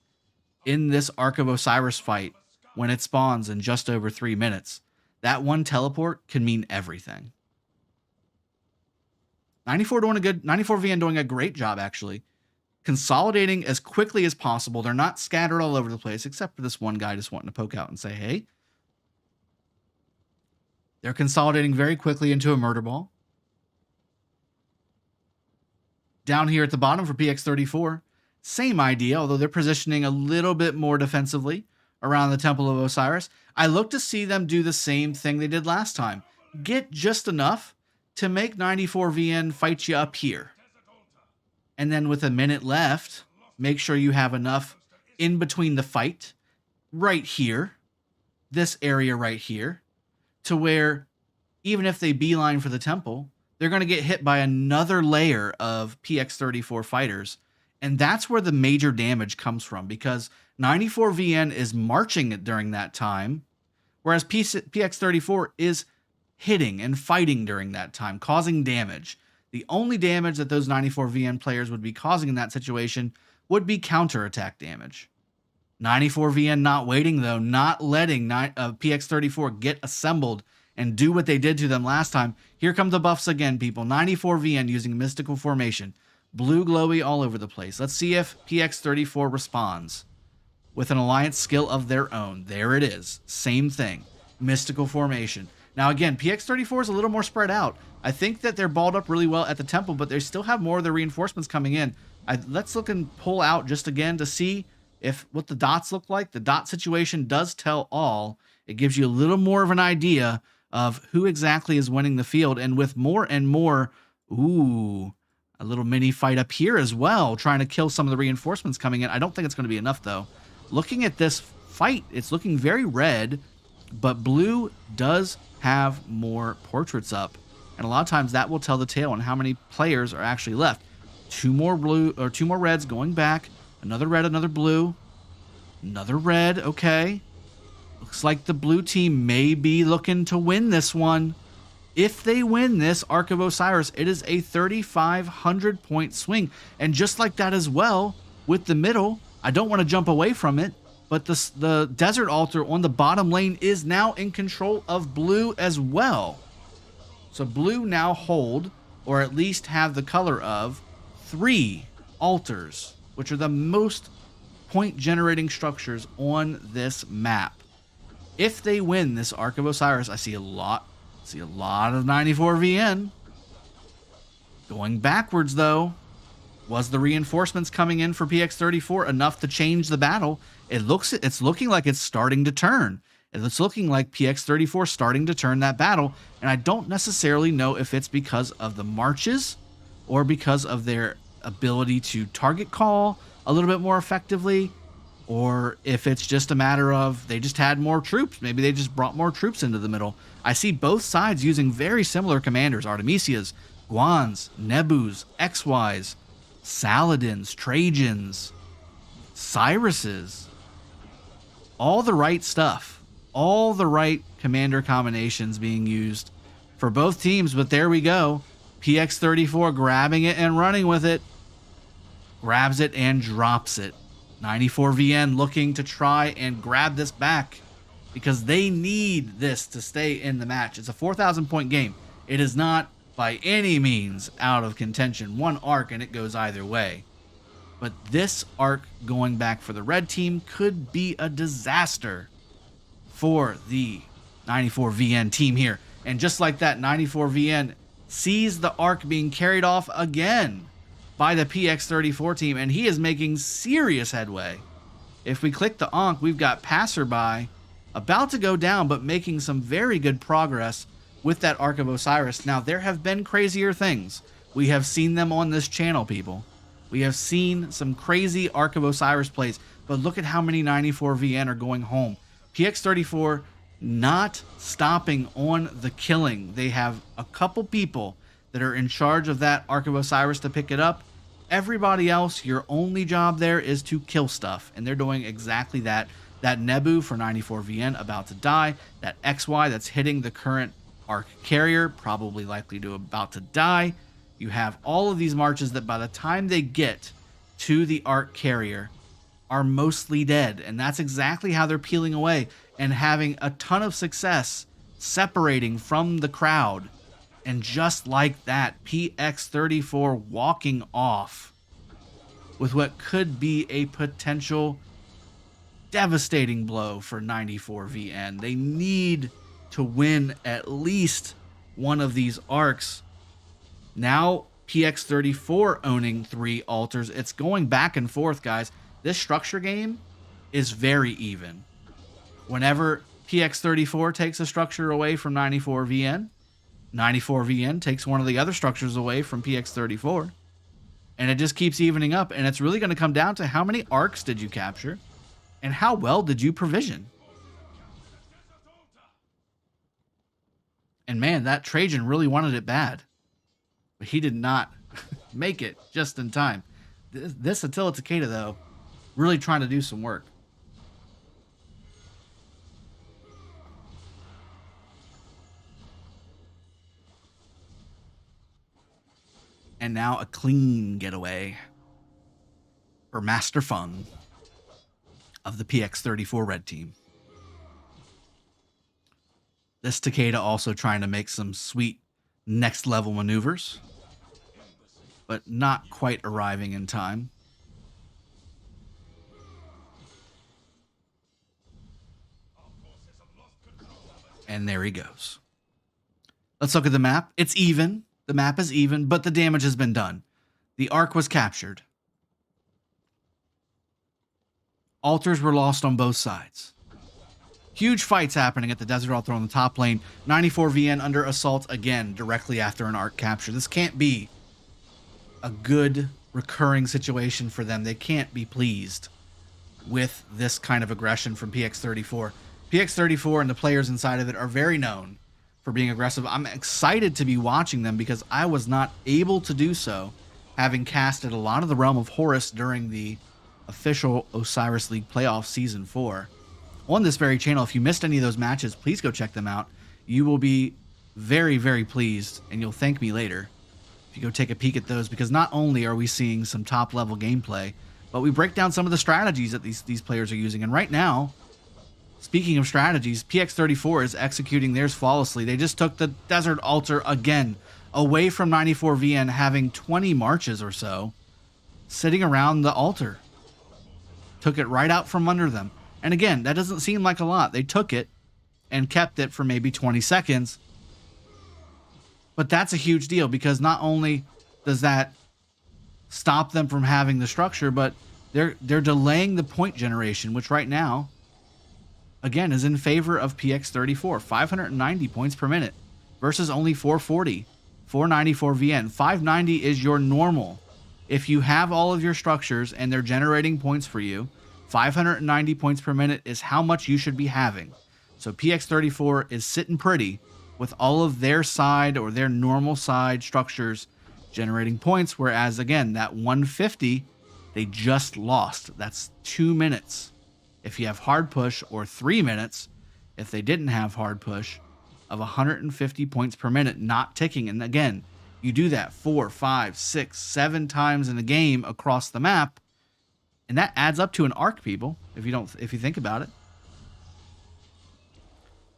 in this Ark of Osiris fight when it spawns in just over 3 minutes, that one teleport can mean everything. 94 VN doing a great job, actually. Consolidating as quickly as possible. They're not scattered all over the place, except for this one guy just wanting to poke out and say, hey. They're consolidating very quickly into a murder ball. Down here at the bottom for PX34, same idea, although they're positioning a little bit more defensively around the Temple of Osiris. I look to see them do the same thing they did last time. Get just enough to make 94 VN fight you up here. And then with a minute left, make sure you have enough in between the fight, right here, this area right here, to where even if they beeline for the temple, they're going to get hit by another layer of PX34 fighters, And that's where the major damage comes from, because 94VN is marching it during that time, whereas PX34 is hitting and fighting during that time, causing damage. The only damage that those 94VN players would be causing in that situation would be counterattack damage. 94VN not waiting, though, not letting PX34 get assembled and do what they did to them last time. Here come the buffs again, people. 94VN using mystical formation. Blue glowy all over the place. Let's see if PX34 responds with an alliance skill of their own. There it is. Same thing. Mystical formation. Now, again, PX34 is a little more spread out. I think that they're balled up really well at the temple, but they still have more of the reinforcements coming in. Let's look and pull out just again to see what the dots look like. The dot situation does tell all. It gives you a little more of an idea of who exactly is winning the field. And with more and more, a little mini fight up here as well, trying to kill some of the reinforcements coming in. I don't think it's going to be enough, though. Looking at this fight, it's looking very red, but blue does have more portraits up. And a lot of times that will tell the tale on how many players are actually left. 2 more blue, or 2 more reds going back. Another red, another blue. Another red, okay. Looks like the blue team may be looking to win this one. If they win this Ark of Osiris, it is a 3,500 point swing. And just like that as well, with the middle, I don't want to jump away from it, but the desert altar on the bottom lane is now in control of blue as well. So blue now hold, or at least have the color of, 3 altars, which are the most point generating structures on this map. If they win this Ark of Osiris, I see a lot of 94VN. Going backwards, though, was the reinforcements coming in for PX34 enough to change the battle? It's looking like it's starting to turn. It's looking like PX34 starting to turn that battle, and I don't necessarily know if it's because of the marches or because of their ability to target call a little bit more effectively, or if it's just a matter of they just had more troops. Maybe they just brought more troops into the middle. I see both sides using very similar commanders: Artemisias, Guans, Nebus, XYs, Saladins, Trajans, Cyruses. All the right stuff. All the right commander combinations being used for both teams, but there we go. PX34 grabbing it and running with it. Grabs it and drops it. 94VN looking to try and grab this back because they need this to stay in the match. It's a 4,000 point game. It is not by any means out of contention. One arc and it goes either way. But this arc going back for the red team could be a disaster for the 94VN team here. And just like that, 94VN sees the arc being carried off again by the PX34 team, and he is making serious headway. If we click the Ankh, we've got Passerby about to go down, but making some very good progress with that Ark of Osiris. Now, there have been crazier things. We have seen them on this channel, people. We have seen some crazy Ark of Osiris plays, but look at how many 94VN are going home. PX34 not stopping on the killing. They have a couple people that are in charge of that Ark of Osiris to pick it up. Everybody else, your only job there is to kill stuff, and they're doing exactly that. That Nebu for 94VN about to die. That XY that's hitting the current Ark carrier, probably likely to about to die. You have all of these marches that by the time they get to the Ark carrier are mostly dead, and that's exactly how they're peeling away and having a ton of success separating from the crowd. And just like that, PX34 walking off with what could be a potential devastating blow for 94VN. They need to win at least one of these arcs. Now PX34 owning 3 altars. It's going back and forth, guys. This structure game is very even. Whenever PX34 takes a structure away from 94VN, 94VN takes one of the other structures away from PX34, and it just keeps evening up. And it's really going to come down to how many arcs did you capture and how well did you provision. And man, that Trajan really wanted it bad, but he did not make it just in time. This Attila Takeda, though, really trying to do some work. And now a clean getaway for Master Fung of the PX34 red team. This Takeda also trying to make some sweet next level maneuvers, but not quite arriving in time. And there he goes. Let's look at the map. It's even. The map is even, but the damage has been done. The Ark was captured. Altars were lost on both sides. Huge fights happening at the Desert Altar on the top lane. 94 VN under assault again, directly after an Ark capture. This can't be a good recurring situation for them. They can't be pleased with this kind of aggression from PX34. PX34 and the players inside of it are very known for being aggressive. I'm excited to be watching them because I was not able to do so, having casted a lot of the Realm of Horus during the official Osiris League Playoff Season 4 on this very channel. If you missed any of those matches, please go check them out. You will be very, very pleased, and you'll thank me later if you go take a peek at those, because not only are we seeing some top-level gameplay, but we break down some of the strategies that these players are using. And right now, speaking of strategies, PX34 is executing theirs flawlessly. They just took the Desert Altar again, away from 94 VN, having 20 marches or so sitting around the altar. Took it right out from under them. And again, that doesn't seem like a lot. They took it and kept it for maybe 20 seconds. But that's a huge deal, because not only does that stop them from having the structure, but they're delaying the point generation, which right now, again, is in favor of PX34. 590 points per minute versus only 440. 494 VN. 590 is your normal. If you have all of your structures and they're generating points for you, 590 points per minute is how much you should be having. So PX34 is sitting pretty with all of their side or their normal side structures generating points, whereas again, that 150 they just lost. That's 2 minutes if you have hard push, or 3 minutes if they didn't have hard push, of 150 points per minute not ticking. And again, you do that 4, 5, 6, 7 times in the game across the map, and that adds up to an Ark, people, if you think about it.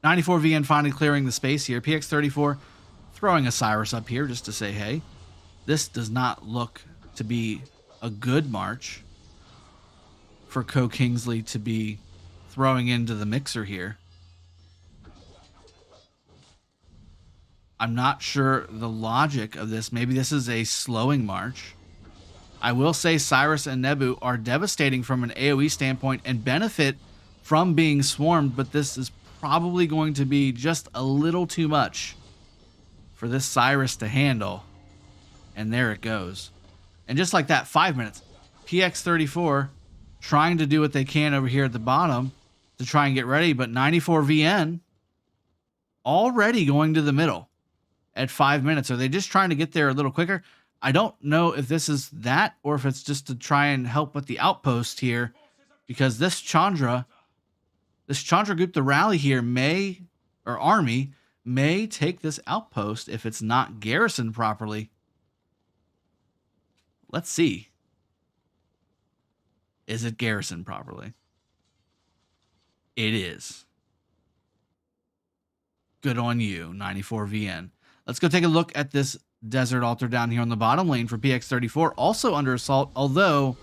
94 VN finally clearing the space here. PX34 throwing Osiris up here just to say, hey, this does not look to be a good march for Co Kingsley to be throwing into the mixer here. I'm not sure the logic of this. Maybe this is a slowing march. I will say Cyrus and Nebu are devastating from an AoE standpoint and benefit from being swarmed, but this is probably going to be just a little too much for this Cyrus to handle. And there it goes. And just like that, 5 minutes. PX34 trying to do what they can over here at the bottom to try and get ready, but 94 VN already going to the middle at 5 minutes. Are they just trying to get there a little quicker? I don't know if this is that or if it's just to try and help with the outpost here, because this Chandra group, the rally here army may take this outpost if it's not garrisoned properly. Let's see. Is it garrisoned properly? It is. Good on you, 94 VN. Let's go take a look at this Desert Altar down here on the bottom lane for PX34. Also under assault, although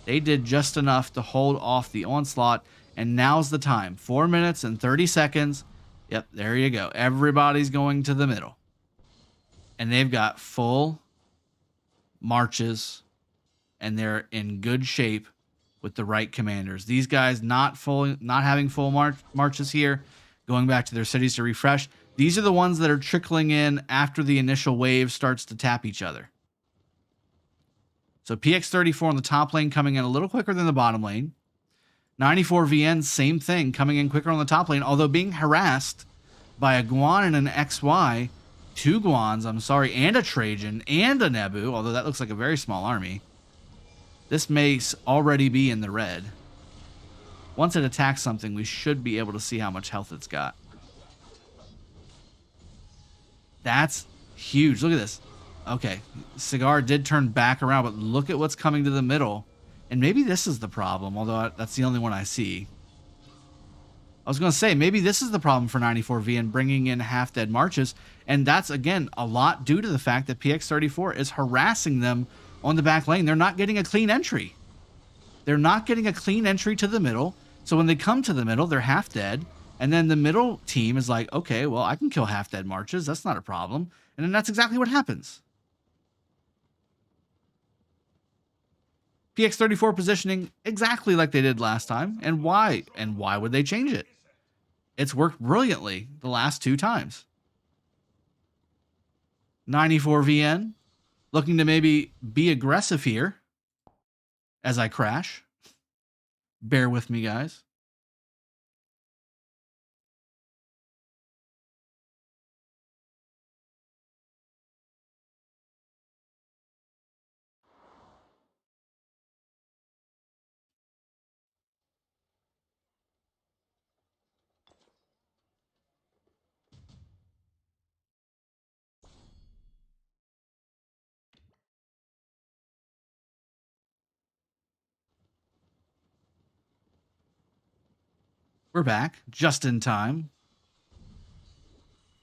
they did just enough to hold off the onslaught. And now's the time. 4 minutes and 30 seconds. Yep, there you go. Everybody's going to the middle. And they've got full marches. And they're in good shape with the right commanders. These guys not having full marches here. Going back to their cities to refresh. These are the ones that are trickling in after the initial wave starts to tap each other. So PX34 on the top lane coming in a little quicker than the bottom lane. 94 VN, same thing, coming in quicker on the top lane, although being harassed by a Guan and an XY, 2 Guans, I'm sorry, and a Trajan, and a Nebu, although that looks like a very small army. This may already be in the red. Once it attacks something, we should be able to see how much health it's got. That's huge. Look at this. Okay, Cigar did turn back around, but look at what's coming to the middle. And maybe this is the problem, although that's the only one I see. I was going to say, maybe this is the problem for 94V and bringing in half-dead marches. And that's, again, a lot due to the fact that PX34 is harassing them on the back lane. They're not getting a clean entry. They're not getting a clean entry to the middle. So when they come to the middle, they're half-dead. And then the middle team is like, okay, well, I can kill half-dead marches. That's not a problem. And then that's exactly what happens. PX34 positioning exactly like they did last time. And why? And why would they change it? It's worked brilliantly the last 2 times. 94VN looking to maybe be aggressive here as I crash. Bear with me, guys. We're back just in time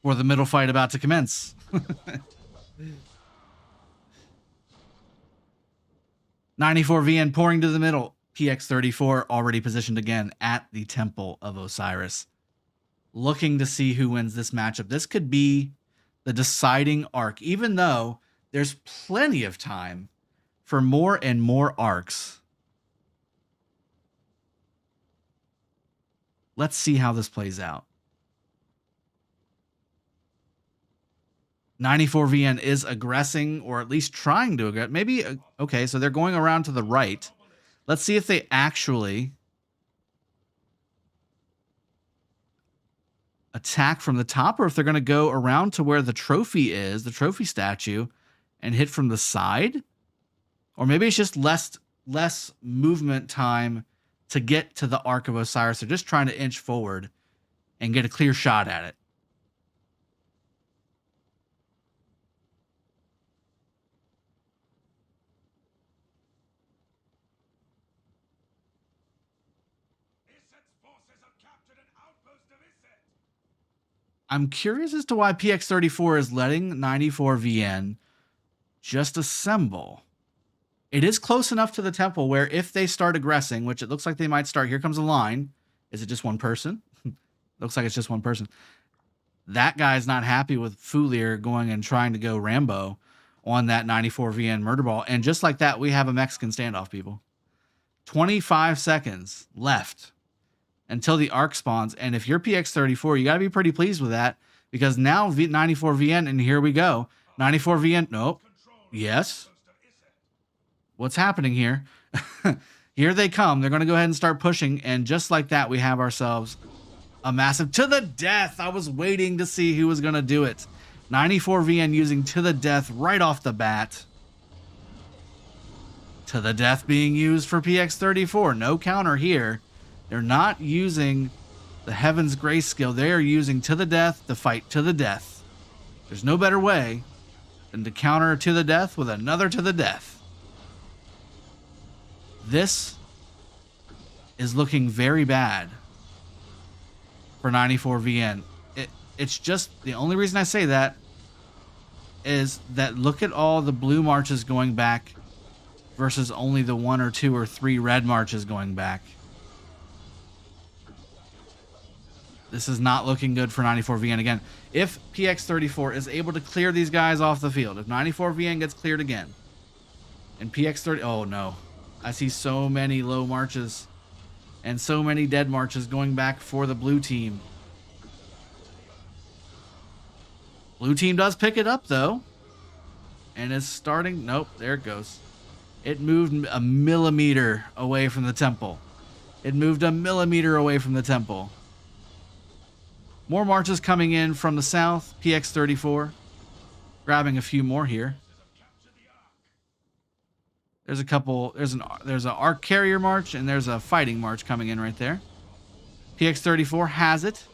for the middle fight about to commence. 94VN pouring to the middle. PX34 already positioned again at the Temple of Osiris. Looking to see who wins this matchup. This could be the deciding arc, even though there's plenty of time for more and more arcs. Let's see how this plays out. 94VN is aggressing, or at least trying to aggress. Maybe, okay, so they're going around to the right. Let's see if they actually attack from the top, or if they're going to go around to where the trophy is, the trophy statue, and hit from the side. Or maybe it's just less movement time to get to the Ark of Osiris. They're just trying to inch forward and get a clear shot at it. I'm curious as to why PX34 is letting 94VN just assemble. It is close enough to the temple where if they start aggressing, which it looks like they might start, here comes a line. Is it just one person? Looks like it's just one person. That guy's not happy with Fulier going and trying to go Rambo on that 94VN murder ball. And just like that, we have a Mexican standoff, people. 25 seconds left until the arc spawns. And if you're PX34, you got to be pretty pleased with that, because now 94VN, and here we go. 94VN, nope. Yes. What's happening here? Here they come. They're going to go ahead and start pushing. And just like that, we have ourselves a massive to the death. I was waiting to see who was going to do it. 94VN using to the death right off the bat. To the death being used for PX34. No counter here. They're not using the Heaven's Grace skill. They are using to the death to fight to the death. There's no better way than to counter to the death with another to the death. This is looking very bad for 94VN. It's just, the only reason I say that is that look at all the blue marches going back versus only the 1 or 2 or 3 red marches going back. This is not looking good for 94VN again. If PX34 is able to clear these guys off the field, if 94VN gets cleared again, and PX30, oh no. I see so many low marches and so many dead marches going back for the blue team. Blue team does pick it up though. And is starting, nope, there it goes. It moved a millimeter away from the temple. It moved a millimeter away from the temple. More marches coming in from the south. PX34 grabbing a few more here. There's a couple. There's an Ark carrier march and there's a fighting march coming in right there. PX34 has it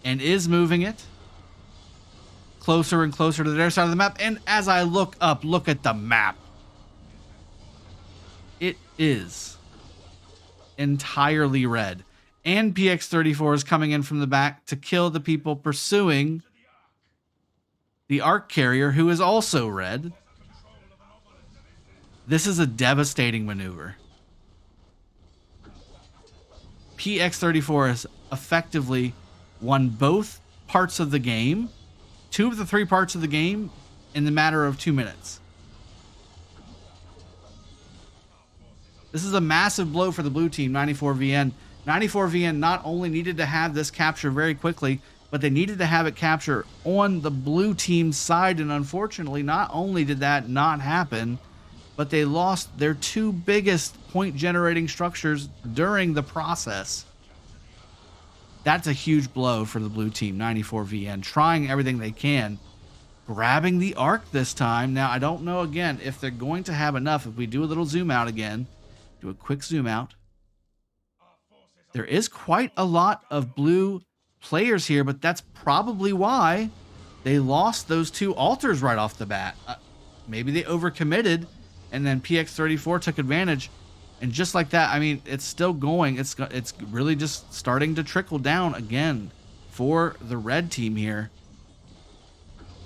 and is moving it closer and closer to their side of the map. And as I look up, look at the map. It is entirely red. And PX34 is coming in from the back to kill the people pursuing the Ark carrier, who is also red. This is a devastating maneuver. PX34 has effectively won both parts of the game, 2 of the 3 parts of the game, in the matter of 2 minutes. This is a massive blow for the blue team, 94VN. 94VN not only needed to have this capture very quickly, but they needed to have it capture on the blue team's side, and unfortunately, not only did that not happen, but they lost their 2 biggest point-generating structures during the process. That's a huge blow for the blue team, 94VN, trying everything they can, grabbing the Ark this time. Now, I don't know, again, if they're going to have enough. If we do a little zoom out again, do a quick zoom out. There is quite a lot of blue players here, but that's probably why they lost those 2 altars right off the bat. Maybe they overcommitted, and then PX34 took advantage. And just like that, I mean, it's still going. It's really just starting to trickle down again for the red team here.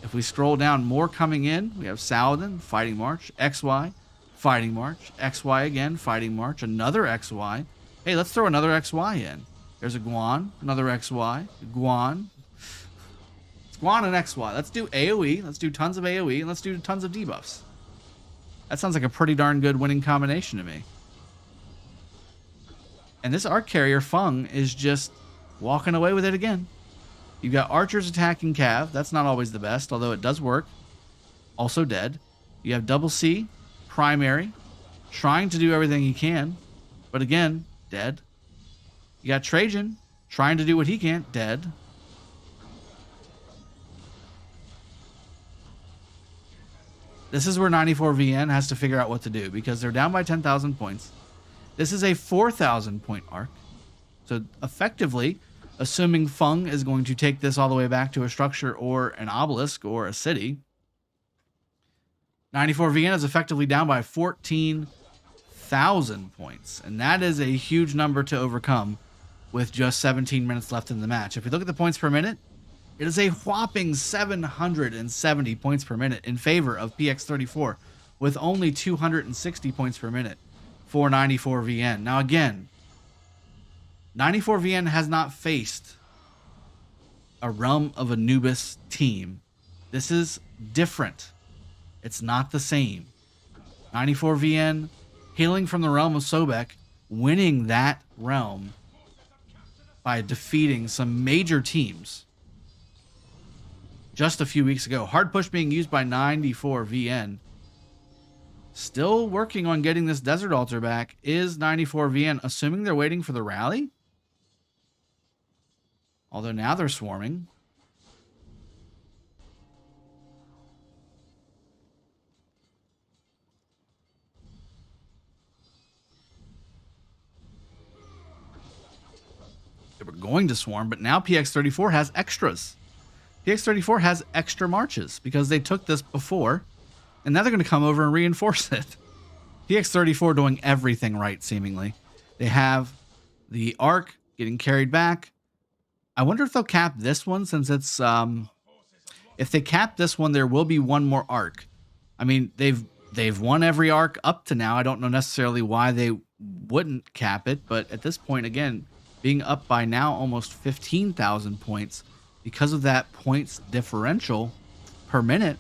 If we scroll down, more coming in. We have Saladin, Fighting March, XY, Fighting March, XY again, Fighting March, another XY. Hey, let's throw another XY in. There's a Guan, another XY, Guan. It's Guan and XY. Let's do AoE. Let's do tons of AoE, and let's do tons of debuffs. That sounds like a pretty darn good winning combination to me. And this Ark carrier, Feng, is just walking away with it again. You've got archers attacking Cav. That's not always the best, although it does work. Also dead. You have Double C, primary, trying to do everything he can, but again, dead. You got Trajan, trying to do what he can, dead. This is where 94VN has to figure out what to do, because they're down by 10,000 points. This is a 4,000 point Ark. So effectively, assuming Feng is going to take this all the way back to a structure or an obelisk or a city, 94VN is effectively down by 14,000 points. And that is a huge number to overcome with just 17 minutes left in the match. If we look at the points per minute, it is a whopping 770 points per minute in favor of PX34, with only 260 points per minute for 94VN. Now again, 94VN has not faced a Realm of Anubis team. This is different. It's not the same. 94VN hailing from the Realm of Sobek, winning that realm by defeating some major teams just a few weeks ago. Hard push being used by 94VN. Still working on getting this Desert Altar back is 94VN, assuming they're waiting for the rally. Although now they're swarming. They were going to swarm, but now PX34 has extras. PX34 has extra marches because they took this before, and now they're going to come over and reinforce it. PX34 doing everything right, seemingly. They have the Ark getting carried back. I wonder if they'll cap this one, since it's if they cap this one, there will be one more Ark. I mean, they've won every Ark up to now. I don't know necessarily why they wouldn't cap it, but at this point, again, being up by now almost 15,000 points because of that points differential per minute,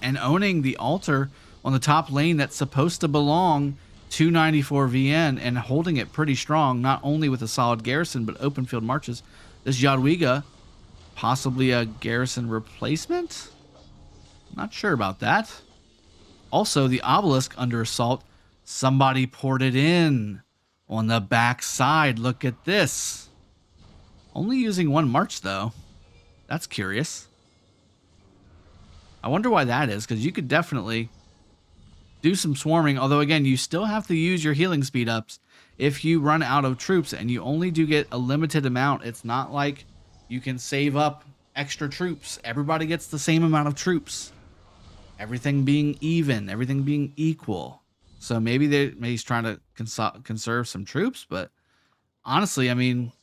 and owning the altar on the top lane that's supposed to belong to 94VN and holding it pretty strong, not only with a solid garrison, but open field marches. This Jadwiga, possibly a garrison replacement? Not sure about that. Also, the obelisk under assault. Somebody poured it in on the back side. Look at this. Only using one march, though. That's curious. I wonder why that is, because you could definitely do some swarming. Although, again, you still have to use your healing speed ups if you run out of troops, and you only do get a limited amount. It's not like you can save up extra troops. Everybody gets the same amount of troops. Everything being even, everything being equal. So maybe he's trying to conserve some troops, but honestly, I mean,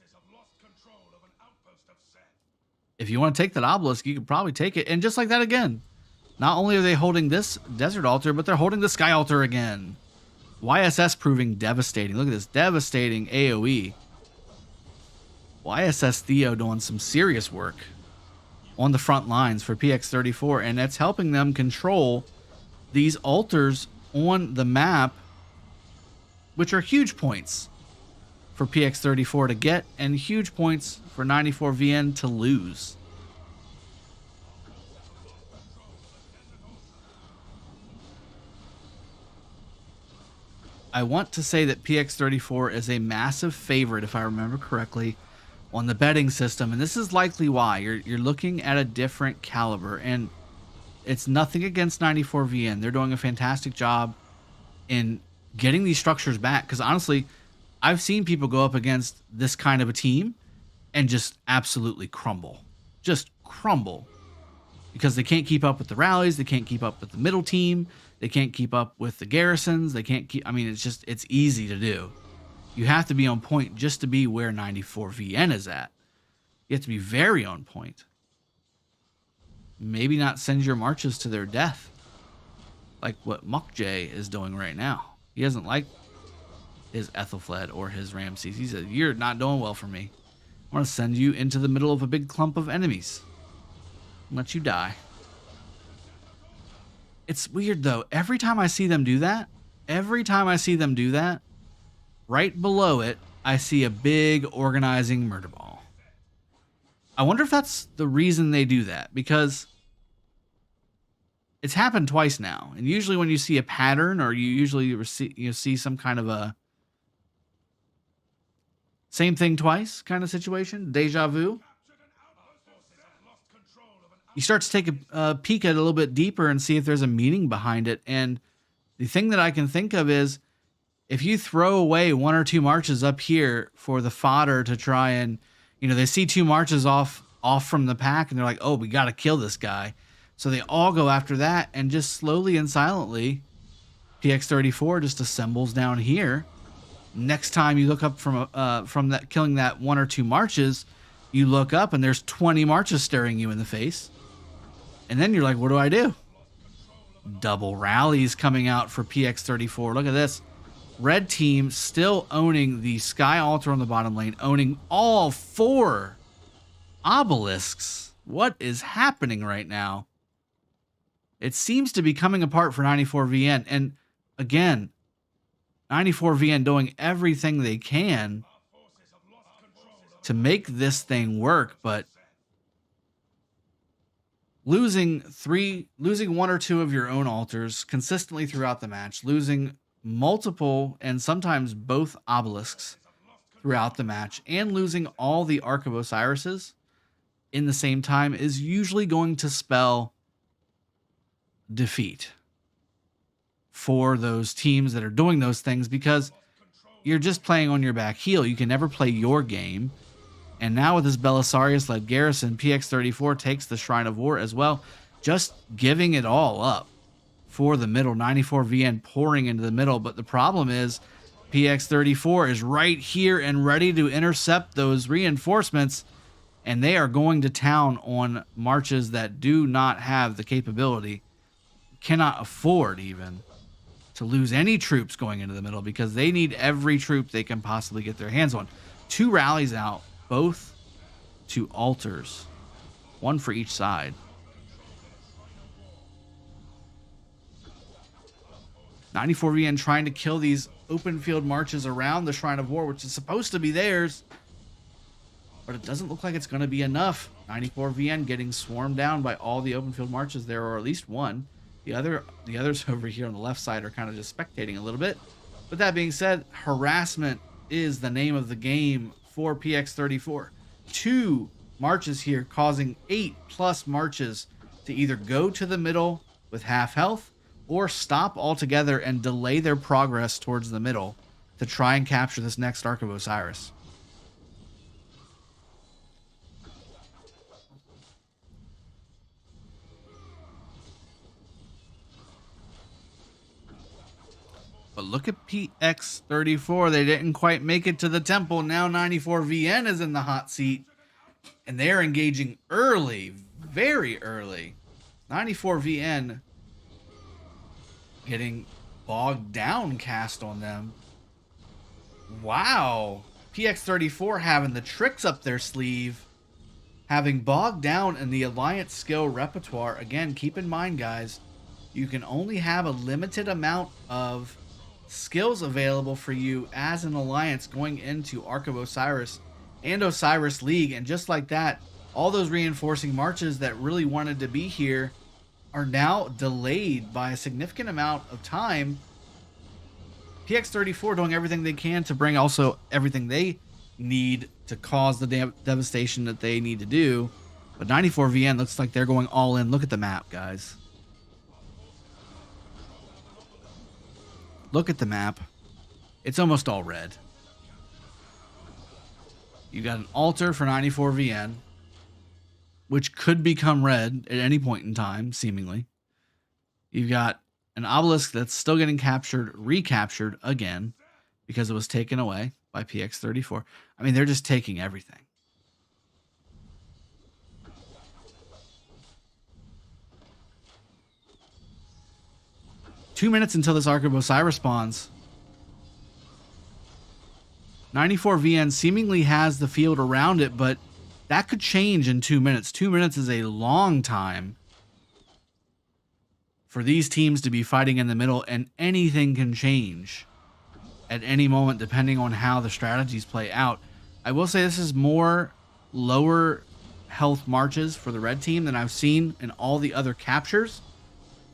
if you want to take that obelisk, you could probably take it. And just like that again, not only are they holding this desert altar, but they're holding the sky altar again. YSS proving devastating. Look at this devastating AoE. YSS Theo doing some serious work on the front lines for PX34, and that's helping them control these altars on the map, which are huge points for PX34 to get, and huge points for 94VN to lose. I want to say that PX34 is a massive favorite, if I remember correctly, on the betting system, and this is likely why. You're looking at a different caliber, and it's nothing against 94VN. They're doing a fantastic job in getting these structures back, because honestly, I've seen people go up against this kind of a team and just absolutely crumble. Just crumble. Because they can't keep up with the rallies, they can't keep up with the middle team, they can't keep up with the garrisons, they can't keep, I mean, it's easy to do. You have to be on point just to be where 94VN is at. You have to be very on point. Maybe not send your marches to their death, like what Mokjay is doing right now. He doesn't like his Ethelfled or his Ramses. He said, you're not doing well for me. I want to send you into the middle of a big clump of enemies and let you die. It's weird though. Every time I see them do that, right below it, I see a big organizing murder ball. I wonder if that's the reason they do that, because it's happened twice now. And usually when you see a pattern, or you usually see some kind of a same thing twice kind of situation, deja vu, you start to take a peek at it a little bit deeper and see if there's a meaning behind it. And the thing that I can think of is, if you throw away one or two marches up here for the fodder to try and, they see two marches off from the pack, and they're like, oh, we got to kill this guy. So they all go after that, and just slowly and silently, PX34 just assembles down here. Next time you look up from that killing that one or two marches, you look up and there's 20 marches staring you in the face. And then you're like, what do I do? Double rallies coming out for PX34. Look at this. Red team still owning the sky altar on the bottom lane, owning all 4 obelisks. What is happening right now? It seems to be coming apart for 94VN. And again, 94VN doing everything they can to make this thing work, but losing 1 or 2 of your own altars consistently throughout the match, losing multiple and sometimes both obelisks throughout the match, and losing all the Ark of Osiris's in the same time is usually going to spell defeat for those teams that are doing those things, because you're just playing on your back heel. You can never play your game. And now with this Belisarius-led garrison, PX34 takes the Shrine of War as well, just giving it all up for the middle. 94VN pouring into the middle, but the problem is PX34 is right here and ready to intercept those reinforcements, and they are going to town on marches that do not have the capability, cannot afford even to lose any troops going into the middle, because they need every troop they can possibly get their hands on. 2 rallies out, both to altars, 1 for each side. .94VN trying to kill these open field marches around the Shrine of War, which is supposed to be theirs, but it doesn't look like it's going to be enough. .94VN getting swarmed down by all the open field marches there, or at least one. The others over here on the left side are kind of just spectating a little bit. But that being said, harassment is the name of the game for PX34. 2 marches here causing 8+ marches to either go to the middle with half health or stop altogether and delay their progress towards the middle to try and capture this next Ark of Osiris. But look at PX34. They didn't quite make it to the temple. Now 94VN is in the hot seat. And they're engaging early. Very early. 94VN getting bogged down cast on them. Wow. PX34 having the tricks up their sleeve. Having bogged down in the Alliance skill repertoire. Again, keep in mind, guys, you can only have a limited amount of skills available for you as an Alliance going into Ark of Osiris and Osiris League. And just like that, all those reinforcing marches that really wanted to be here are now delayed by a significant amount of time. PX34 doing everything they can to bring also everything they need to cause the devastation that they need to do. But 94VN looks like they're going all in. Look at the map, guys. Look at the map. It's almost all red. You got an altar for 94VN, which could become red at any point in time, seemingly. You've got an obelisk that's still getting recaptured again, because it was taken away by PX34. I mean, they're just taking everything. Two minutes until this Ark of Osiris spawns. 94VN seemingly has the field around it, but that could change in 2 minutes. 2 minutes is a long time for these teams to be fighting in the middle, and anything can change at any moment depending on how the strategies play out. I will say this is more lower health marches for the red team than I've seen in all the other captures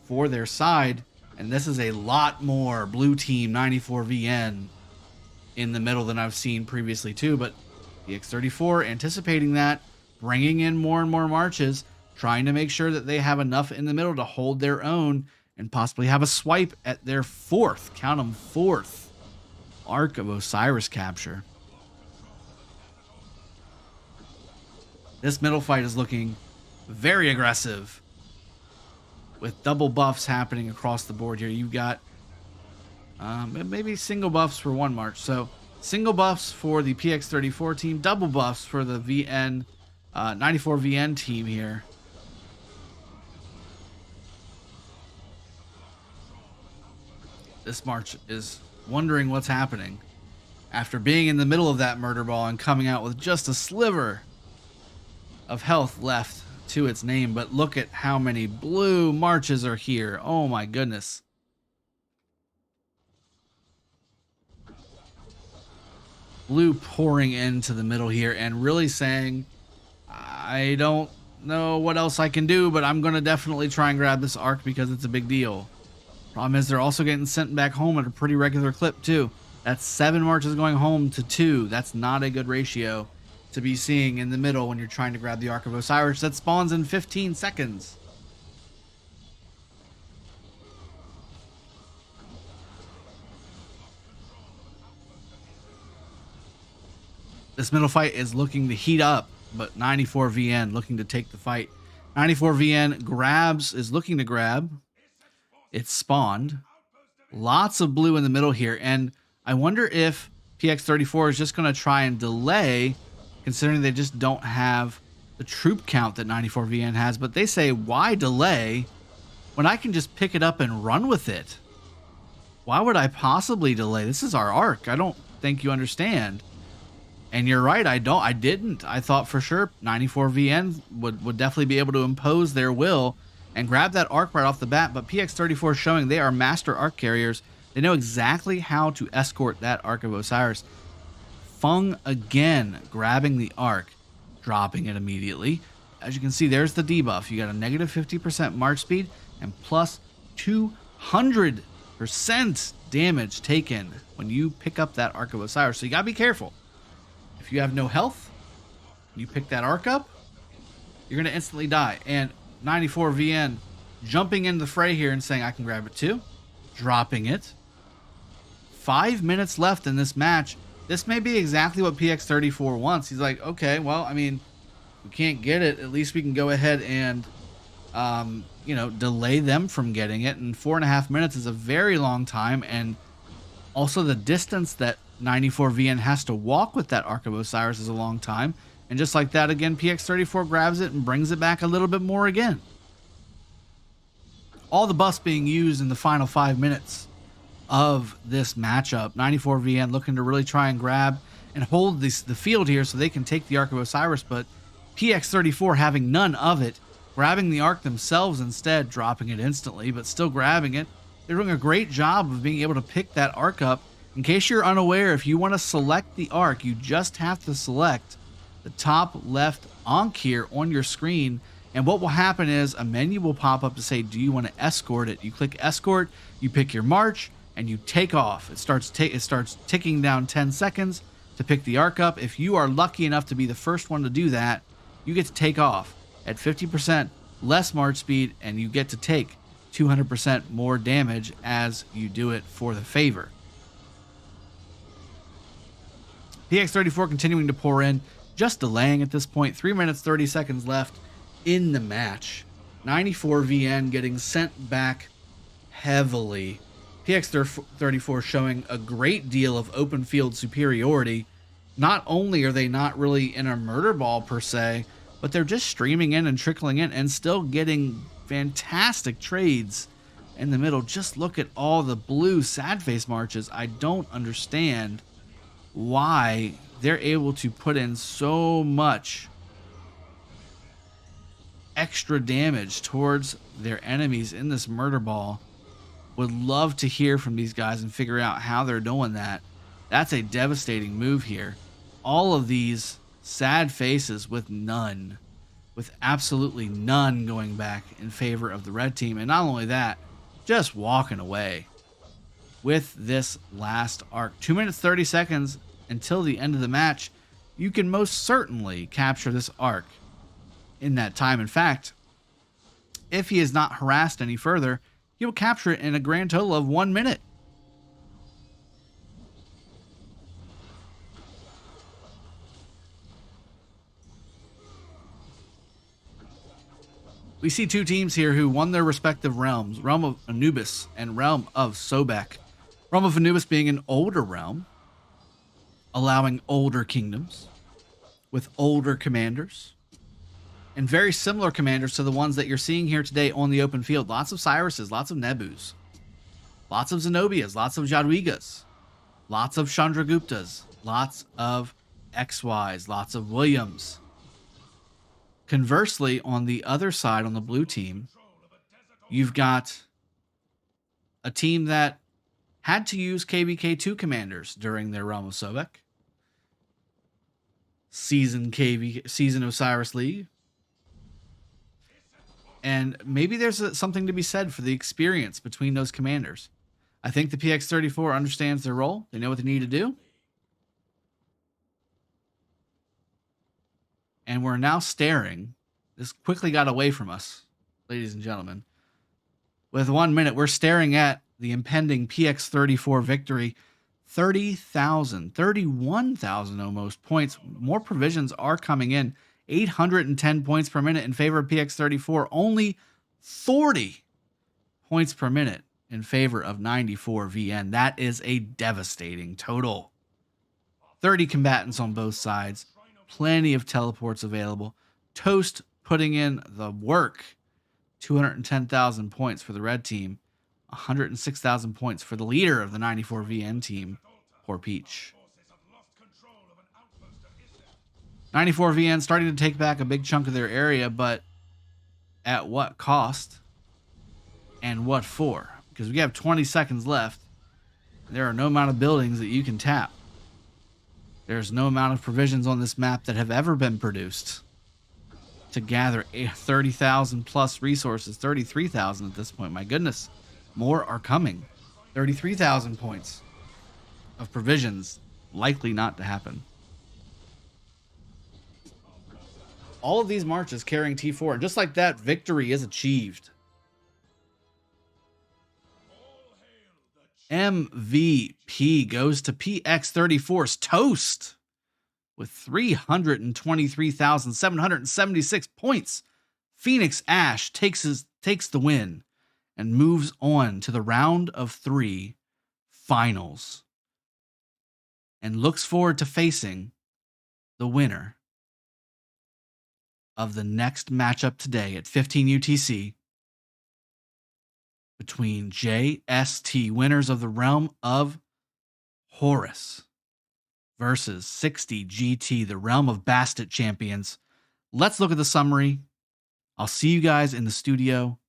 for their side. And this is a lot more blue team 94VN in the middle than I've seen previously too. But PX34 anticipating that, bringing in more and more marches, trying to make sure that they have enough in the middle to hold their own and possibly have a swipe at their fourth, count them, fourth Ark of Osiris capture. This middle fight is looking very aggressive, with double buffs happening across the board here. You've got maybe single buffs for one march. So single buffs for the PX34 team, double buffs for the 94VN team here. This march is wondering what's happening after being in the middle of that murder ball and coming out with just a sliver of health left to its name. But look at how many blue marches are here. Oh my goodness. Blue pouring into the middle here and really saying, I don't know what else I can do, but I'm going to definitely try and grab this Ark because it's a big deal. Problem is they're also getting sent back home at a pretty regular clip too. That's 7 marches going home to 2. That's not a good ratio to be seeing in the middle when you're trying to grab the Ark of Osiris that spawns in 15 seconds. This middle fight is looking to heat up, but 94VN looking to take the fight. 94VN is looking to grab. It's spawned. Lots of blue in the middle here, and I wonder if PX34 is just going to try and delay, considering they just don't have the troop count that 94VN has. But they say, why delay when I can just pick it up and run with it? Why would I possibly delay? This is our Ark. I don't think you understand. And you're right, I didn't. I thought for sure 94VN would definitely be able to impose their will and grab that Ark right off the bat. But PX34 showing they are master Ark carriers. They know exactly how to escort that Ark of Osiris. Fung again grabbing the Ark, dropping it immediately. As you can see, there's the debuff. You got a negative 50% march speed and plus 200% damage taken when you pick up that Ark of Osiris. So you gotta be careful. If you have no health, you pick that Ark up, you're gonna instantly die. And 94VN jumping into the fray here and saying, I can grab it too. Dropping it. 5 minutes left in this match. This may be exactly what PX34 wants. He's like, okay, well, I mean, we can't get it. At least we can go ahead and, you know, delay them from getting it. And 4.5 minutes is a very long time. And also the distance that 94VN has to walk with that Ark of Osiris is a long time. And just like that, again, PX34 grabs it and brings it back a little bit more again. All the buffs being used in the final 5 minutes of this matchup. 94VN looking to really try and grab and hold the field here so they can take the Ark of Osiris, but PX34 having none of it, grabbing the Ark themselves instead, dropping it instantly, but still grabbing it. They're doing a great job of being able to pick that Ark up. In case you're unaware, if you want to select the Ark, you just have to select the top left Ankh here on your screen, and what will happen is a menu will pop up to say, do you want to escort it? You click escort, you pick your march, and you take off. It starts ticking down 10 seconds to pick the Ark up. If you are lucky enough to be the first one to do that, you get to take off at 50% less march speed, and you get to take 200% more damage as you do it for the favor. PX34 continuing to pour in, just delaying at this point. 3 minutes 30 seconds left in the match. 94VN getting sent back heavily. PX34 showing a great deal of open field superiority. Not only are they not really in a murder ball per se, but they're just streaming in and trickling in and still getting fantastic trades in the middle. Just look at all the blue sad face marches. I don't understand why they're able to put in so much extra damage towards their enemies in this murder ball. Would love to hear from these guys and figure out how they're doing that. That's a devastating move here. All of these sad faces with none, with absolutely none going back in favor of the red team. And not only that, just walking away with this last Ark. 2 minutes 30 seconds until the end of the match. You can most certainly capture this Ark in that time. In fact, if he is not harassed any further, he will capture it in a grand total of 1 minute. We see two teams here who won their respective realms, Realm of Anubis and Realm of Sobek. Realm of Anubis being an older realm, allowing older kingdoms with older commanders and very similar commanders to the ones that you're seeing here today on the open field. Lots of Cyruses, lots of Nebus, lots of Zenobias, lots of Jadwigas, lots of Chandraguptas, lots of XYs, lots of Williams. Conversely, on the other side, on the blue team, you've got a team that had to use KVK2 commanders during their Realm of Sobek. Season Osiris League. And maybe there's something to be said for the experience between those commanders. I think the PX34 understands their role. They know what they need to do. And we're now staring. This quickly got away from us, ladies and gentlemen. With 1 minute, we're staring at the impending PX34 victory. 30,000, 31,000 almost points. More provisions are coming in. 810 points per minute in favor of PX34. Only 40 points per minute in favor of 94VN. That is a devastating total. 30 combatants on both sides. Plenty of teleports available. Toast putting in the work. 210,000 points for the red team. 106,000 points for the leader of the 94VN team, Poor Peach. 94VN starting to take back a big chunk of their area, but at what cost and what for? Because we have 20 seconds left. There are no amount of buildings that you can tap. There's no amount of provisions on this map that have ever been produced to gather 30,000 plus resources. 33,000 at this point. My goodness. More are coming. 33,000 points of provisions. Likely not to happen. All of these marches carrying T4. And just like that, victory is achieved. MVP goes to PX34's Toast with 323,776 points. Phoenix Ash takes the win and moves on to the round of 3 finals and looks forward to facing the winner of the next matchup today at 15 UTC between JST, winners of the Realm of Horus, versus 60 GT, the Realm of Bastet champions. Let's look at the summary. I'll see you guys in the studio,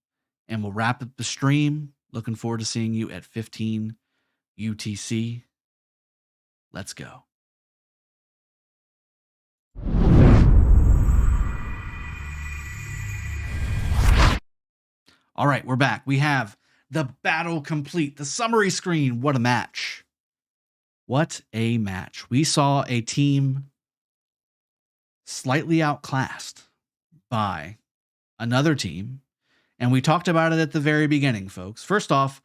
and we'll wrap up the stream. Looking forward to seeing you at 15 UTC. Let's go. All right, we're back. We have the battle complete, the summary screen. What a match. What a match. We saw a team slightly outclassed by another team, and we talked about it at the very beginning, folks. First off,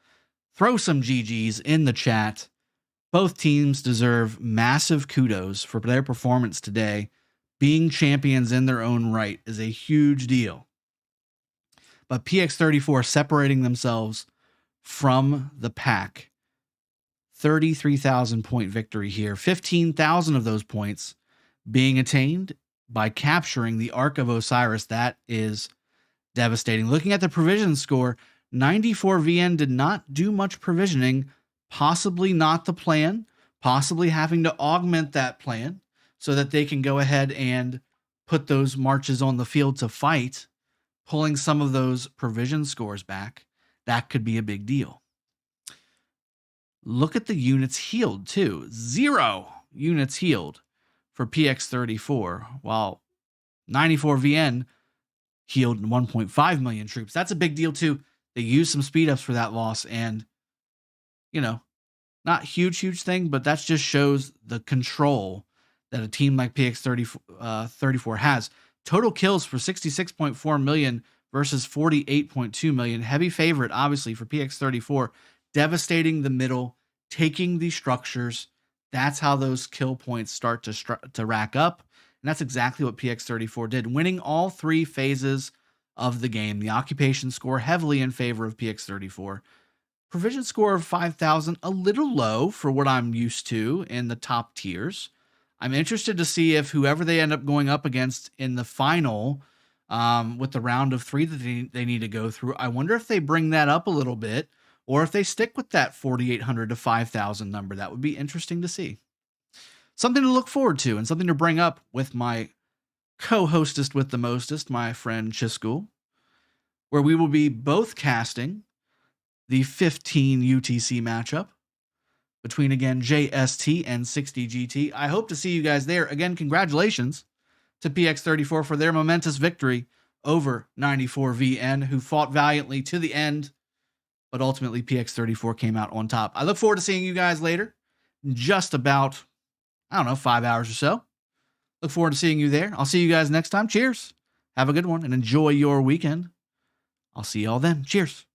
throw some GGs in the chat. Both teams deserve massive kudos for their performance today. Being champions in their own right is a huge deal. But PX34 separating themselves from the pack. 33,000 point victory here. 15,000 of those points being attained by capturing the Ark of Osiris. That is devastating. Looking at the provision score, 94 VN did not do much provisioning. Possibly not the plan. Possibly having to augment that plan so that they can go ahead and put those marches on the field to fight. Pulling some of those provision scores back, that could be a big deal. Look at the units healed, too. 0 units healed for PX34, while 94 VN healed 1.5 million troops. That's a big deal, too. They used some speed ups for that loss, and, you know, not huge thing, but that just shows the control that a team like PX34 has. Total kills for 66.4 million versus 48.2 million. Heavy favorite, obviously, for PX34. Devastating the middle, taking the structures. That's how those kill points start to rack up. And that's exactly what PX34 did, winning all 3 phases of the game. The occupation score heavily in favor of PX34. Provision score of 5,000, a little low for what I'm used to in the top tiers. I'm interested to see if whoever they end up going up against in the final with the round of 3 that they need to go through, I wonder if they bring that up a little bit or if they stick with that 4,800 to 5,000 number. That would be interesting to see. Something to look forward to and something to bring up with my co-hostess with the mostest, my friend Chiskul, where we will be both casting the 15 UTC matchup between, again, JST and 60 GT. I hope to see you guys there. Again, congratulations to PX34 for their momentous victory over 94 VN, who fought valiantly to the end, but ultimately PX34 came out on top. I look forward to seeing you guys later in just about, 5 hours or so. Look forward to seeing you there. I'll see you guys next time. Cheers. Have a good one and enjoy your weekend. I'll see y'all then. Cheers.